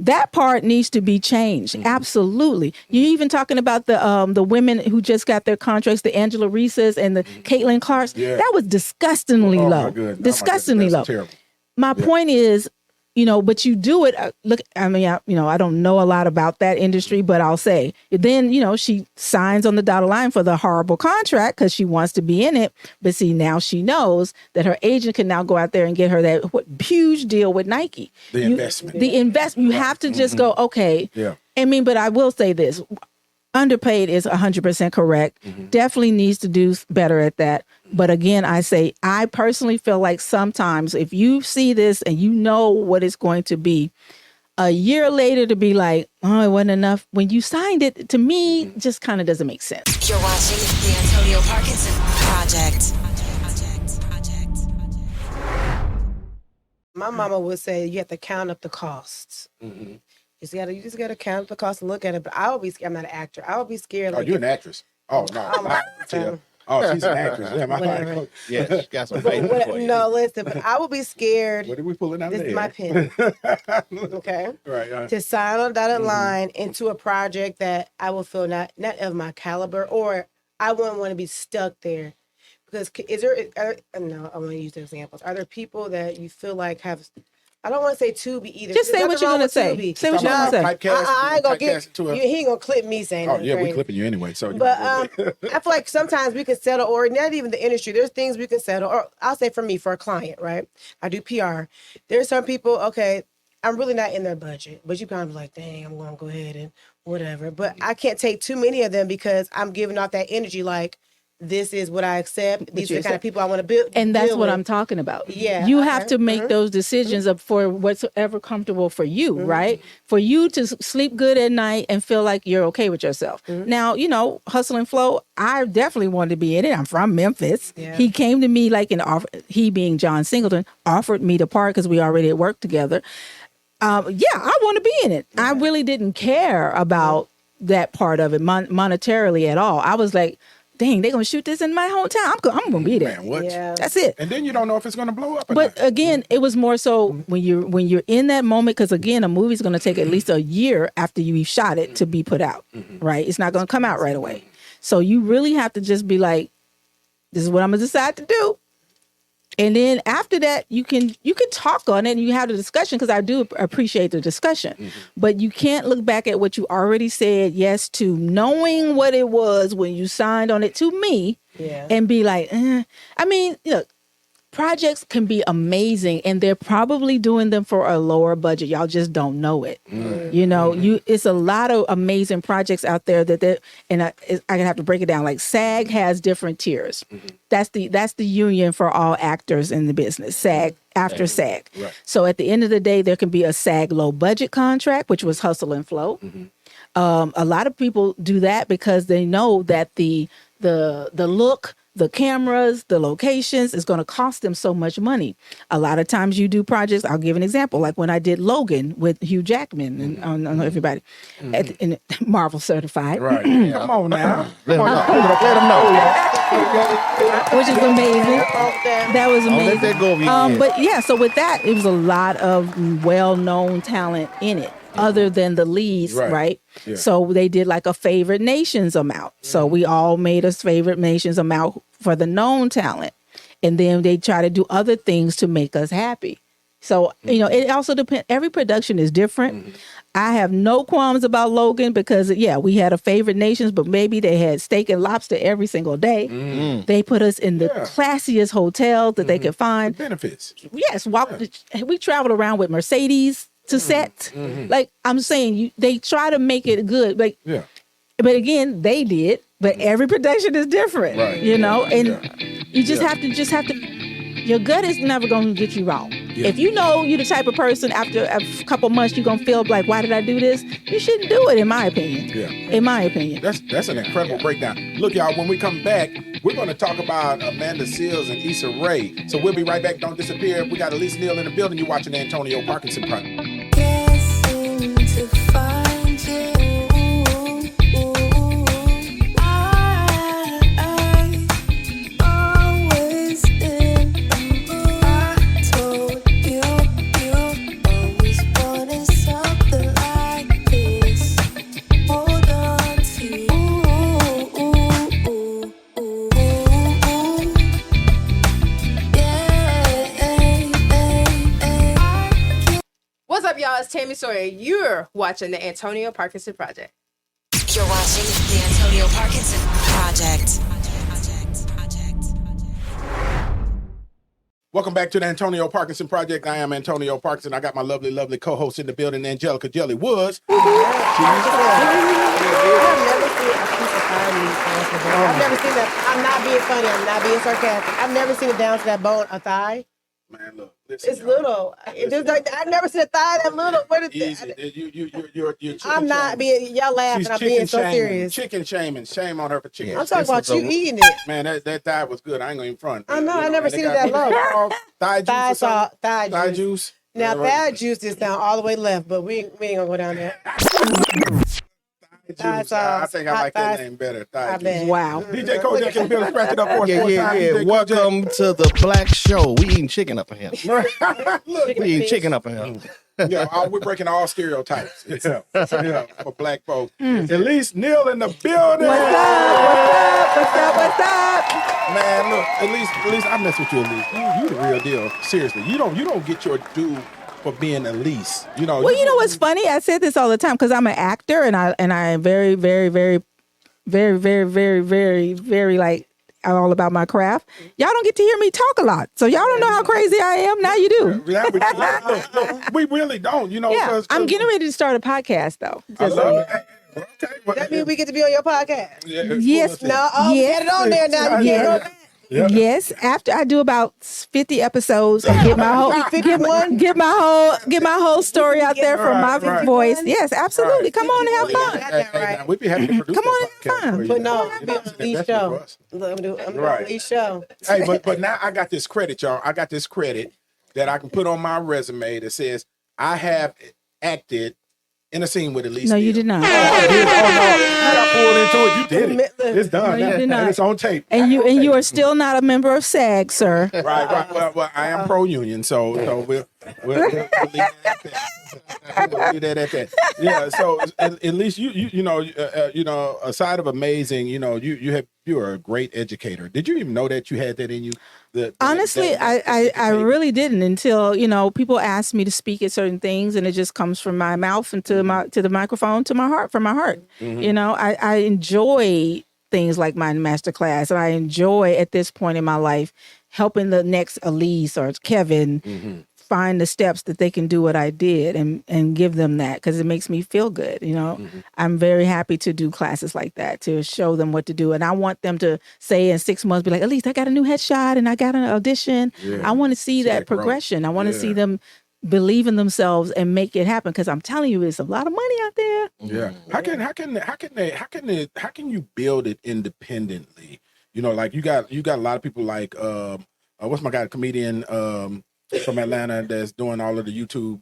That part needs to be changed. Absolutely. You're even talking about the women who just got their contracts, the Angela Reeses and the Caitlin Clarks. That was disgustingly low. Disgustingly low. Terrible. My point is, but you do it. Look, I mean, I don't know a lot about that industry, but I'll say then, she signs on the dotted line for the horrible contract because she wants to be in it. But see, now she knows that her agent can now go out there and get her that huge deal with Nike. The investment. You have to just go, okay. Yeah. I mean, but I will say this. Underpaid is 100% correct. Definitely needs to do better at that. But again, I say, I personally feel like sometimes if you see this and you know what it's going to be, a year later to be like, oh, it wasn't enough. When you signed it, to me, just kind of doesn't make sense. You're watching the Antonio Parkinson Project. My mama would say you have to count up the costs. You just gotta count up the cost and look at it. But I would be scared. I'm not an actor. I would be scared. Oh, you're an actress. Oh no. Oh, she's an actress. Yeah, Whatever. Yeah, she got some faith for you. No, listen. But I would be scared. What are we pulling out This there? is my pen. Okay. Right. To sign on a dotted line into a project that I will feel not of my caliber, or I wouldn't want to be stuck there. Because no, I want to use the examples. Are there people that you feel like have? I don't want to say Tubi either. Just say what you're gonna say. Say what you're gonna say. I ain't gonna get. He ain't gonna clip me saying. Oh yeah, crazy. we clipping you anyway. So. But I feel like sometimes we can settle, or not even the industry. There's things we can settle, or I'll say for me, for a client, right? I do PR. There's some people. Okay, I'm really not in their budget, but you kind of like, dang, I'm gonna go ahead and whatever. But I can't take too many of them because I'm giving off that energy like. This is what I accept. These are the kind of people I want to build. And that's what I'm talking about. Yeah. You have to make those decisions for whatsoever comfortable for you, right? For you to sleep good at night and feel like you're okay with yourself. Now, Hustle and Flow, I definitely wanted to be in it. I'm from Memphis. Yeah. He came to me he being John Singleton, offered me the part because we already had worked together. I want to be in it. Yeah. I really didn't care about that part of it monetarily at all. I was like, dang, they're going to shoot this in my hometown. I'm going to be there. Man, what? Yeah. That's it. And then you don't know if it's going to blow up or But not. again, it was more so when you're in that moment, because again, a movie's going to take at least a year after you shot it to be put out, right? It's not going to come out right away. So you really have to just be like, this is what I'm going to decide to do. And then after that, you can talk on it and you have the discussion, because I do appreciate the discussion. But you can't look back at what you already said yes to, knowing what it was when you signed on it to me, and be like, I mean, look, projects can be amazing, and they're probably doing them for a lower budget. Y'all just don't know it. It's a lot of amazing projects out there and I can have to break it down. Like SAG has different tiers. That's the union for all actors in the business. SAG after SAG. Right. So at the end of the day, there can be a SAG low budget contract, which was Hustle and Flow. A lot of people do that because they know that the look, the cameras, the locations is going to cost them so much money. A lot of times you do projects. I'll give an example. Like when I did Logan with Hugh Jackman, and I don't know everybody, and Marvel certified. Right. Come on now. Let them know. Which is amazing. That was amazing. Let that go over your head. But yeah, so with that, it was a lot of well-known talent in it. Other than the leads, right? Yeah. So they did like a favorite nations amount. So we all made a favorite nations amount for the known talent. And then they try to do other things to make us happy. So, it also depends. Every production is different. I have no qualms about Logan because, we had a favorite nations, but maybe they had steak and lobster every single day. They put us in the classiest hotels that they could find. The benefits. Yes. We traveled around with Mercedes to set. Like I'm saying, they try to make it good. But again, they did. But every production is different, and you just have to. Your gut is never going to get you wrong. Yeah. If you know you're the type of person after a couple months you're going to feel like, why did I do this? You shouldn't do it, in my opinion. Yeah. In my opinion. That's an incredible breakdown. Look, y'all, when we come back, we're going to talk about Amanda Seales and Issa Rae. So we'll be right back. Don't disappear. We got Elise Neal in the building. You're watching the Antonio Parkinson Project. Guessing to find you. Tammy Sawyer. You're watching the Antonio Parkinson Project. You're watching the Antonio Parkinson Project. Welcome back to the Antonio Parkinson Project. I am Antonio Parkinson. I got my lovely, lovely co-host in the building, Angelica Jelly Woods. I've never seen that. I'm not being funny. I'm not being sarcastic. I've never seen it down to that bone, a thigh. Man, look, listen, It's little. It's just like I've never seen a thigh that little. What is easy. it? You're I'm not being. Y'all laughing. I'm being so serious. Chicken shaming. Shame on her for chicken. I'm talking about you eating it. Man, that thigh was good. I ain't gonna even front. I know. I never seen it that low. Thigh juice. Thigh juice. Now thigh juice is down all the way left, but we ain't gonna go down there. Juice. I think I like that name better. Thigh juice. Wow. DJ Kojak can build scratch it up for us. Yeah. Welcome to the Black Show. We eating chicken up in here. We eating chicken up in here. Yeah, we're breaking all stereotypes. Yeah, for black folks. Elise Neal in the building. What's up? Man, look, Elise, I mess with you, Elise. You the real deal. Seriously, you don't get your due for being Elise. You know. Well, you know what's funny? I said this all the time because I'm an actor and I am very, very, very, very, very, very, very, very like all about my craft. Y'all don't get to hear me talk a lot, so y'all don't know how crazy I am. Now you do. Look, we really don't. You know. Yeah, 'cause I'm getting ready to start a podcast though. I love it. Okay, That means we get to be on your podcast. Yes. No, Yes. get it on there now. You get it on there. Yeah. Yes, after I do about 50 episodes and get my whole get my whole story out there from my voice. Yes, absolutely. Right. Come on and have fun. We'd be happy to produce. Come on and have fun. But no, I'm doing Elise show. I'm doing Elise show. Hey, but now I got this credit, y'all. I got this credit that I can put on my resume that says I have acted in a scene with Elise. No, you did not. Oh, I did. Oh no, you got pulled into it. You did it. It's done. No, you did not. And it's on tape. And you are still not a member of SAG, sir. Right. Well, I am pro-union, so we'll leave that at that. We'll leave that at that. Yeah. So at least you know, aside of amazing, you know, you're a great educator. Did you even know that you had that in you? Honestly, I really didn't until, you know, people asked me to speak at certain things and it just comes from my mouth and to the microphone, to my heart, from my heart. Mm-hmm. You know, I enjoy things like my master class, and I enjoy at this point in my life helping the next Elise or Kevin find the steps that they can do what I did and give them that, because it makes me feel good. You know, I'm very happy to do classes like that, to show them what to do. And I want them to say in 6 months, be like, at least I got a new headshot and I got an audition. Yeah. I want to see that progression. I want to see them believe in themselves and make it happen, because I'm telling you, it's a lot of money out there. Yeah. How can you build it independently? You know, like you got a lot of people like what's my guy, comedian from Atlanta that's doing all of the YouTube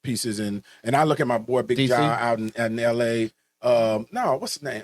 pieces, and I look at my boy Big John out in LA. No, what's his name?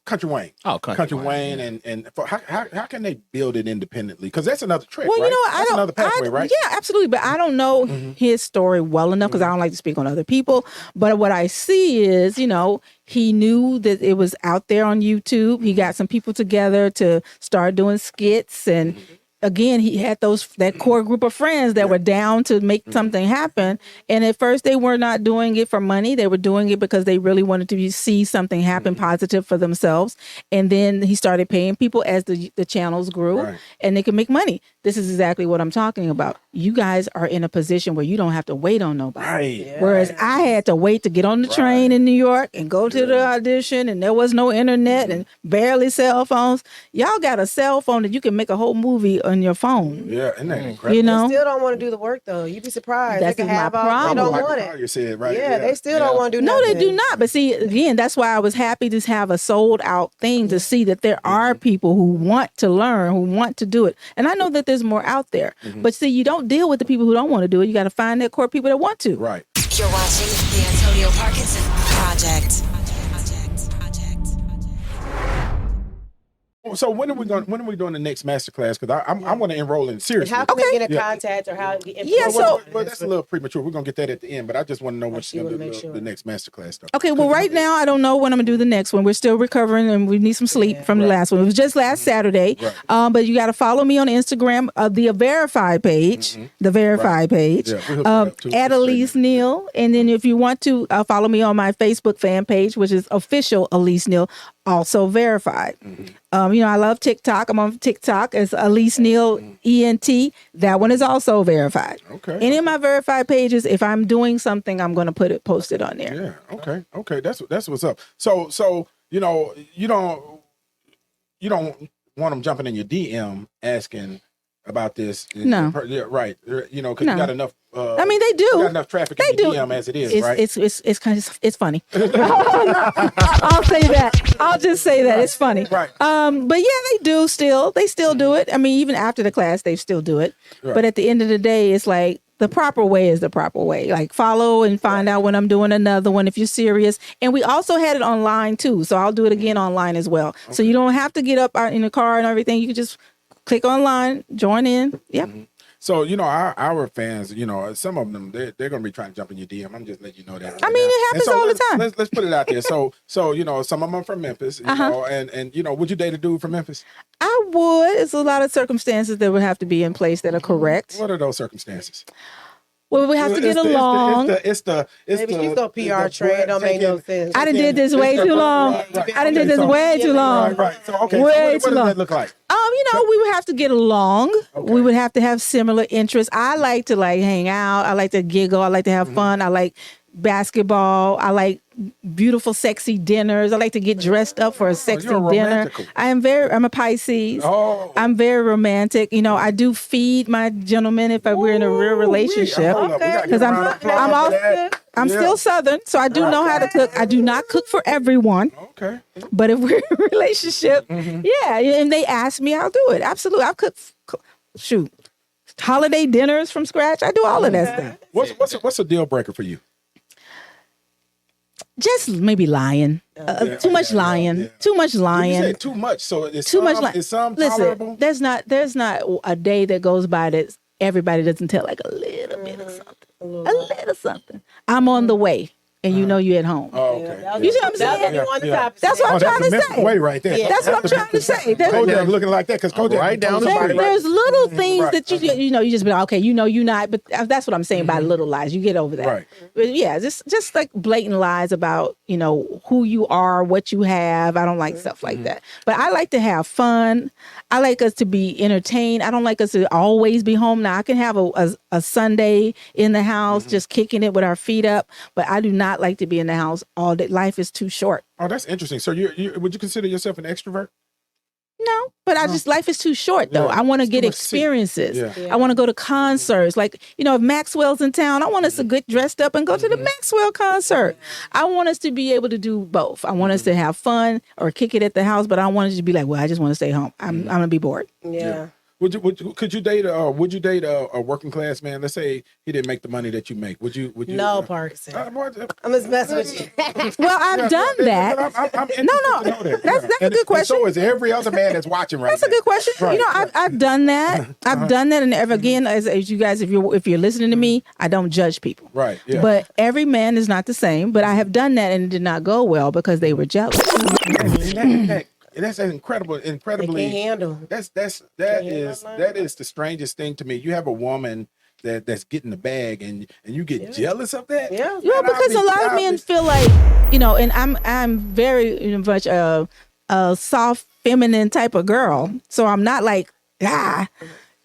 Country Wayne. Oh, Country Wayne. And how can they build it independently? Because that's another trick. Well, right? you know, that's another pathway, right? Yeah, absolutely. But I don't know his story well enough, because I don't like to speak on other people. But what I see is, you know, he knew that it was out there on YouTube. He got some people together to start doing skits, and again, he had that core group of friends that were down to make something happen. And at first, they were not doing it for money. They were doing it because they really wanted to see something happen positive for themselves. And then he started paying people as the channels grew, and they could make money. This is exactly what I'm talking about. You guys are in a position where you don't have to wait on nobody. Right. Yeah. Whereas I had to wait to get on the train in New York and go to the audition, and there was no internet and barely cell phones. Y'all got a cell phone that you can make a whole movie on your phone. Yeah, isn't that incredible? You know, they still don't want to do the work though. You'd be surprised. That's they can my have problem. They don't want it. You said, right? Yeah, they still don't want to do nothing. No, they do not. But see, again, that's why I was happy to have a sold out thing, to see that there are people who want to learn, who want to do it. And I know that there's more out there. But see, you don't deal with the people who don't want to do it. You got to find that core people that want to. Right. You're watching the Antonio Parkinson Project. So when are we doing the next masterclass? Because I want to enroll in seriously. How can they get in contact or how? Well, that's a little premature. We're gonna get that at the end, but I just want to know what you're gonna do the next masterclass stuff. Okay, well, right now I don't know when I'm gonna do the next one. We're still recovering and we need some sleep from the last one. It was just last Saturday. Right. But you got to follow me on Instagram, the verified page, at Elise Neal, and then if you want to follow me on my Facebook fan page, which is official Elise Neal, also verified. I love TikTok. I'm on TikTok as Elise Neal ENT. That one is also verified. Okay. Any of my verified pages, if I'm doing something, I'm going to post it on there. Yeah. Okay. That's what's up. So you don't want them jumping in your DM asking about this. No. Yeah, right. Because you got enough. I mean, they do. You got enough traffic in your DM as it is, right? It's kind of funny. I'll say that. I'll just say that it's funny. Right. But yeah, they do still. They still do it. I mean, even after the class, they still do it. Right. But at the end of the day, it's like the proper way is the proper way. Like follow and find out when I'm doing another one if you're serious. And we also had it online too, so I'll do it again online as well. Okay. So you don't have to get up in the car and everything. You can just click online, join in. Yep. So, our fans, some of them, they're going to be trying to jump in your DM. I'm just letting you know that. I mean, it happens all the time. Let's put it out there. So some of them are from Memphis, and would you date a dude from Memphis? I would. It's a lot of circumstances that would have to be in place that are correct. What are those circumstances? Well, we have to get along. Maybe she's gonna PR trade. Don't make no sense. I done did this way too long. I done did this way too long. Right. So, okay. Way So what does that look like? We would have to get along. Okay. We would have to have similar interests. I like to hang out. I like to giggle. I like to have fun. I like basketball. I like beautiful, sexy dinners. I like to get dressed up for a sexy dinner. I'm a Pisces. Oh. I'm very romantic. I do feed my gentleman if we're in a real relationship. Because I'm still Southern, so I do know how to cook. I do not cook for everyone. Okay. But if we're in a relationship, and they ask me, I'll do it. Absolutely. I'll cook, holiday dinners from scratch. I do all of that stuff. What's a deal breaker for you? Just maybe lying. Too much lying. Too much lying. You say too much, so it's too much lying. Is some tolerable? Listen, there's not a day that goes by that everybody doesn't tell like a little bit of something. A little something. I'm on the way. And you're at home. Oh, okay. You see what I'm saying? That's what I'm trying to say. Way right there. That's what I'm trying to say. Kodak looking like that because Kodak right down the body. There's little things that you just be like, okay, you're not. But that's what I'm saying by little lies. You get over that. Right. But yeah, just like blatant lies about who you are, what you have. I don't like stuff like that. But I like to have fun. I like us to be entertained. I don't like us to always be home. Now I can have a Sunday in the house, just kicking it with our feet up. But I do not like to be in the house all day. Life is too short. Oh, that's interesting. So would you consider yourself an extrovert? No, but life is too short though. I want to get experiences. I want to go to concerts. Like, if Maxwell's in town, I want us to get dressed up and go to the Maxwell concert. I want us to be able to do both. I want us to have fun or kick it at the house, but I want us to be like, well, I just want to stay home. I'm going to be bored. Yeah. Would you date a working class man? Let's say he didn't make the money that you make. Would you? No, Parkinson. I'm just messing with you. Well, I've done that. No. That's a good question. So is every other man that's watching right now. That's a good question. Right. I've done that. I've done that, and again, as you guys, if you're listening to me, I don't judge people. Right. Yeah. But every man is not the same. But I have done that, and it did not go well because they were jealous. That's incredibly. They can't handle. That is the strangest thing to me. You have a woman that's getting the bag, and you get jealous of that. Yeah, because a lot of men feel like and I'm very much a soft, feminine type of girl, so I'm not like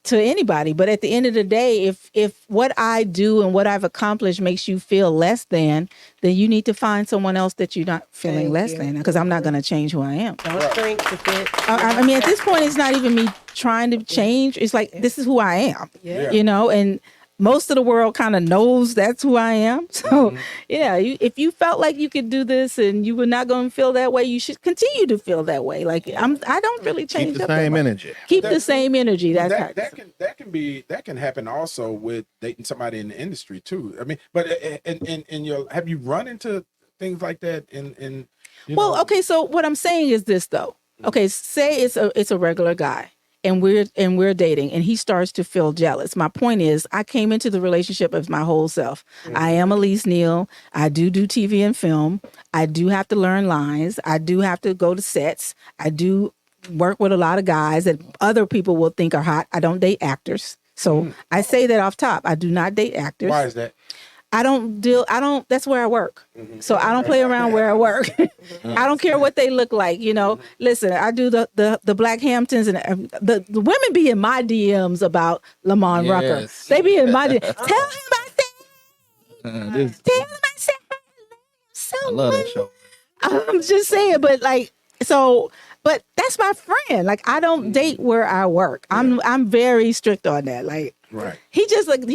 to anybody. But at the end of the day, if what I do and what I've accomplished makes you feel less than, then you need to find someone else that you're not feeling less than, because I'm not going to change who I am. I mean, at this point, it's not even me trying to change. It's like, this is who I am, and most of the world kind of knows that's who I am. So, if you felt like you could do this and you were not going to feel that way, you should continue to feel that way. Like I don't really change. Keep the same energy. Keep the same energy. That can happen also with dating somebody in the industry too. I mean, but have you run into things like that? Okay. So what I'm saying is this though. Okay, say it's a regular guy. And we're dating, and he starts to feel jealous. My point is, I came into the relationship as my whole self. I am Elise Neal. I do TV and film. I do have to learn lines. I do have to go to sets. I do work with a lot of guys that other people will think are hot. I don't date actors. So I say that off top. I do not date actors. Why is that? That's where I work. So I don't play around where I work. I don't care what they look like, Listen, I do the Black Hamptons, and the women be in my DMs about Lamont Rucker. They be in my DMs. Tell him I said, tell him I said, I love that show. I'm just saying, but but that's my friend. Like, I don't date where I work. I'm very strict on that. Like, right. He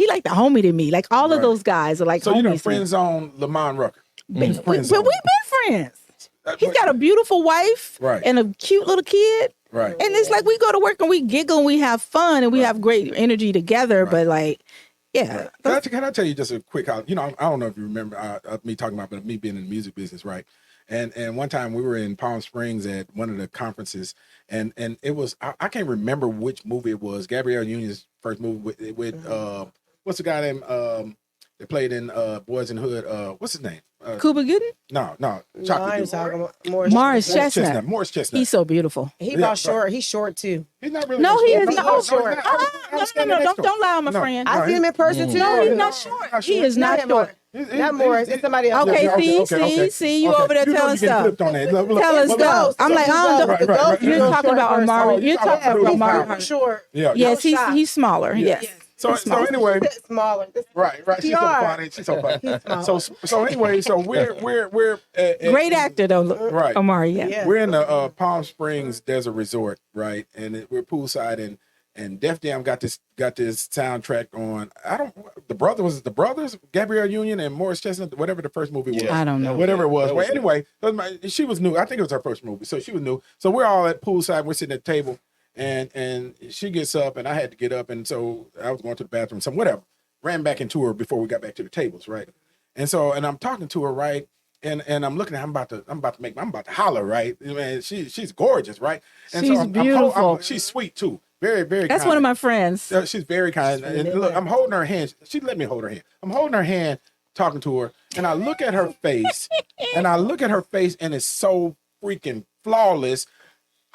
like the homie to me. Like, all of those guys are like so homies. friend zone Lamont Rucker. But we've been friends. He's got a beautiful wife and a cute little kid. Right. And it's like we go to work and we giggle and we have fun and we have great energy together. But like, yeah. Right. Can I tell you just a quick, I don't know if you remember me talking about me being in the music business, right? And one time we were in Palm Springs at one of the conferences, and it was I can't remember which movie it was. Gabrielle Union's first movie with what's the guy named that played in Boys in the Hood? What's his name? Cuba Gooding? No, Chocolate. Morris Chestnut. Morris Chestnut. He's so beautiful. He about short. He's short too. He's not really. No, he is not short. No, don't lie on my friend. I see him in person too. No, he's not short. He is not short. Not Morris. It's somebody else. Okay, see, you over there telling stuff. Tell us stuff. I'm like, you're talking about Amari. You're talking about Amari. Short. Yes, he's smaller. Yes. So anyway, smaller. Right. She's so funny. So anyway, so we're great actor though. Right, Amari. Yeah. We're in the Palm Springs Desert Resort, right, and we're poolside, and Def Jam got this soundtrack on. The brothers, Gabrielle Union and Morris Chestnut, whatever the first movie was. I don't know. Whatever it was. Well, anyway, she was new. I think it was her first movie, so she was new. So we're all at poolside. We're sitting at the table. And she gets up, and I had to get up, and so I was going to the bathroom. So whatever, ran back into her before we got back to the tables, right? And I'm talking to her, right? And I'm looking at her, I'm about to holler, right? Man, she's gorgeous, right? And she's beautiful. She's sweet too, very very. That's kind. one of my friends. She's very kind. And look, I'm holding her hand. She let me hold her hand. I'm holding her hand, talking to her, and I look at her face, and it's so freaking flawless.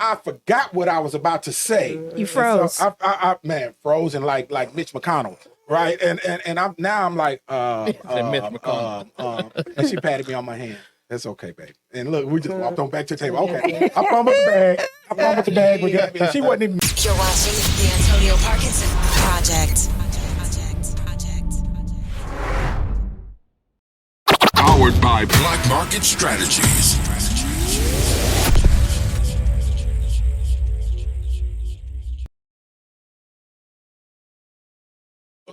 I forgot what I was about to say. You froze. So I frozen like Mitch McConnell, right? And I'm like, Mitch McConnell. and she patted me on my hand. That's okay, baby. And look, we just walked on back to the table. Okay, I fumbled the bag. And she wasn't even. You're watching the Antonio Parkinson Project. Powered by Black Market Strategies.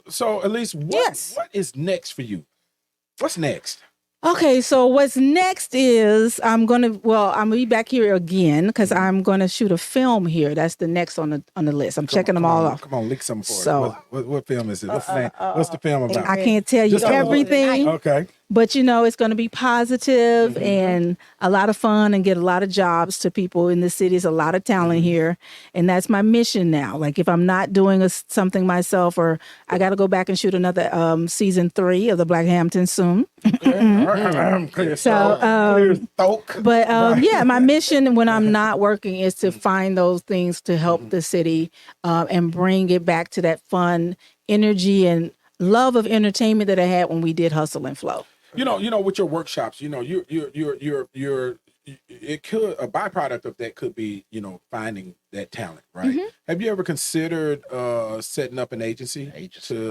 So, Elise, what is next for you? What's next? Okay, so what's next is I'm gonna be back here again because I'm gonna shoot a film here. That's the next on the list. I'm checking them all off. Come on, lick something for so, us. What film is it? What's the name? What's the film about? I can't tell you everything. Okay. But it's going to be positive and a lot of fun and get a lot of jobs to people in the city. There's a lot of talent here. And that's my mission now. Like if I'm not doing something myself, or I got to go back and shoot another season 3 of the Black Hamptons soon. My mission when I'm not working is to find those things to help the city and bring it back to that fun energy and love of entertainment that I had when we did Hustle and Flow. You know, with your workshops, you're it could, a byproduct of that could be, finding that talent, right? Mm-hmm. Have you ever considered setting up an agency?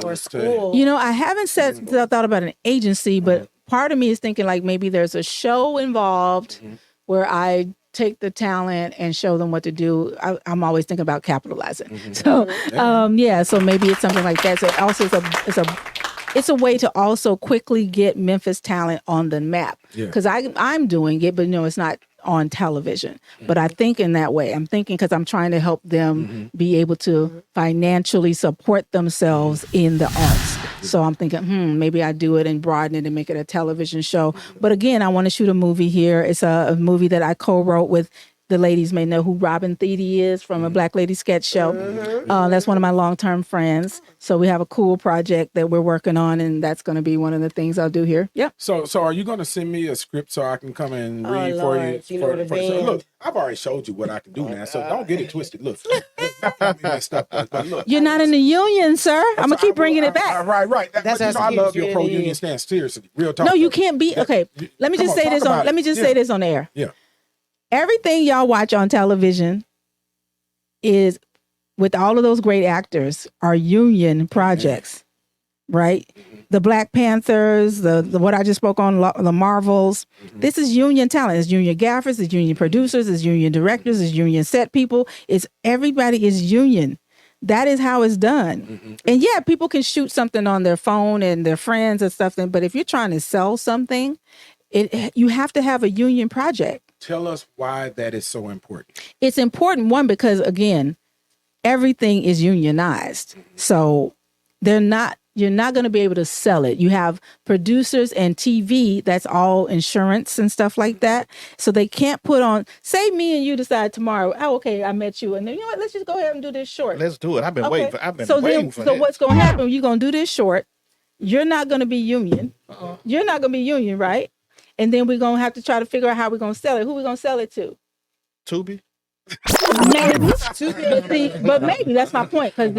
Or a school? I haven't thought about an agency, but part of me is thinking like maybe there's a show involved where I take the talent and show them what to do. I'm always thinking about capitalizing. So, so maybe it's something like that. So also it's a way to also quickly get Memphis talent on the map because I'm doing it, but it's not on television. But I think in that way. I'm thinking because I'm trying to help them be able to financially support themselves in the arts. So I'm thinking, maybe I do it and broaden it and make it a television show. But again, I want to shoot a movie here. It's a movie that I co-wrote with the ladies may know who Robin Thede is from a Black Lady Sketch Show. That's one of my long-term friends. So we have a cool project that we're working on, and that's going to be one of the things I'll do here. Yep. So are you going to send me a script so I can come and read for you? Look, I've already showed you what I can do now, so don't get it twisted. Look, you're not in the union, sir. I'm gonna keep bringing it back. Right. I love your pro-union stance. Seriously, real talk. No, you can't be. Okay, let me just say this on. Let me just say this on air. Yeah. Everything y'all watch on television is, with all of those great actors, are union projects, right? The Black Panthers, the what I just spoke on, the Marvels. This is union talent. It's union gaffers, it's union producers, it's union directors, it's union set people. It's everybody is union. That is how it's done. And yeah, people can shoot something on their phone and their friends and stuff. But if you're trying to sell something, you have to have a union project. Tell us why that is so important. It's important, one, because again, everything is unionized. So you're not going to be able to sell it. You have producers and TV, that's all insurance and stuff like that. So they can't put on, say me and you decide tomorrow, oh, okay, I met you. And then, you know what, let's just go ahead and do this short. Let's do it. I've been waiting for So what's going to happen, you're going to do this short. You're not going to be union. You're not going to be union, right? And then we're going to have to try to figure out how we're going to sell it. Who we going to sell it to? Tubi? But maybe that's my point, because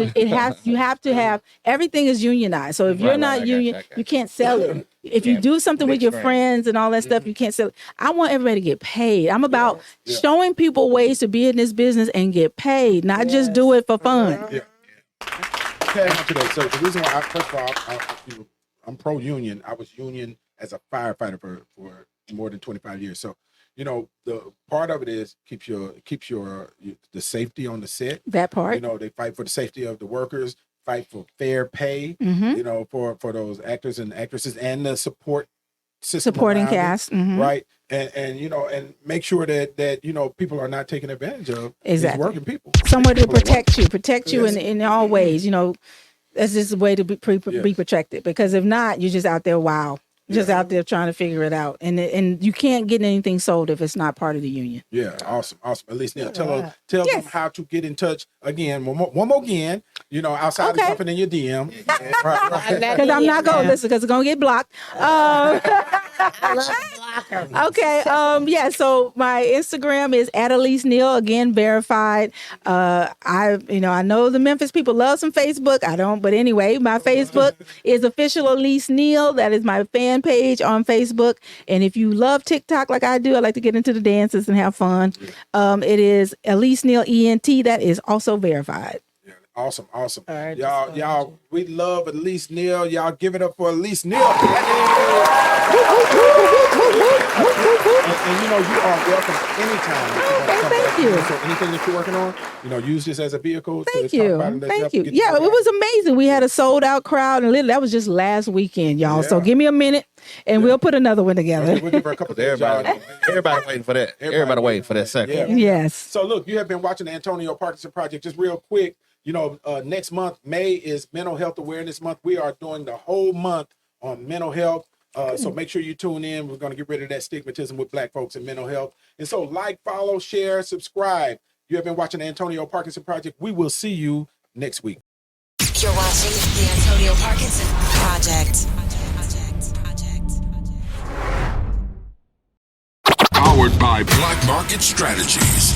you have to have, everything is unionized. So if you're not union, you can't sell it. If you do something with your friends and all that stuff, you can't sell it. I want everybody to get paid. I'm about showing people ways to be in this business and get paid, not just do it for fun. Okay, so the reason why, first of all, I'm pro-union. I was union as a firefighter for more than 25 years. So, you know, the part of it is keeps your the safety on the set. That part. You know, they fight for the safety of the workers, fight for fair pay, you know, for those actors and actresses and the support system. Supporting cast. Right. And you know, and make sure that you know, people are not taking advantage of these working people. Somewhere to protect you in all ways, you know. That's just a way to be protected, because if not, you're just out there just out there trying to figure it out, and you can't get anything sold if it's not part of the union. Yeah, awesome. Elise Neal, tell them how to get in touch again. One more again. You know, outside of jumping in your DM. Because I'm not going to listen, because it's going to get blocked. Okay. So my Instagram is @Elise Neal, again, verified. I know the Memphis people love some Facebook. I don't, but anyway, my Facebook is official Elise Neal. That is my fan page on Facebook. And if you love TikTok like I do, I like to get into the dances and have fun. It is Elise Neal ENT. That is also verified. Awesome. All right, y'all, we love Elise Neal. Y'all give it up for Elise Neal. And you know, you are welcome anytime. Thank you. So anything that you're working on, you know, use this as a vehicle. Thank you. Yeah, it was amazing. We had a sold out crowd, and literally that was just last weekend, y'all. So give me a minute, and we'll put another one together. We'll give her a couple days, everybody waiting for that. Everybody waiting for that second. Yes. So look, you have been watching the Antonio Parkinson Project. Just real quick, you know, next month, May is Mental Health Awareness Month. We are doing the whole month on mental health. So make sure you tune in. We're going to get rid of that stigmatism with Black folks and mental health. And so like, follow, share, subscribe. You have been watching the Antonio Parkinson Project. We will see you next week. You're watching the Antonio Parkinson Project. Powered by Black Market Strategies.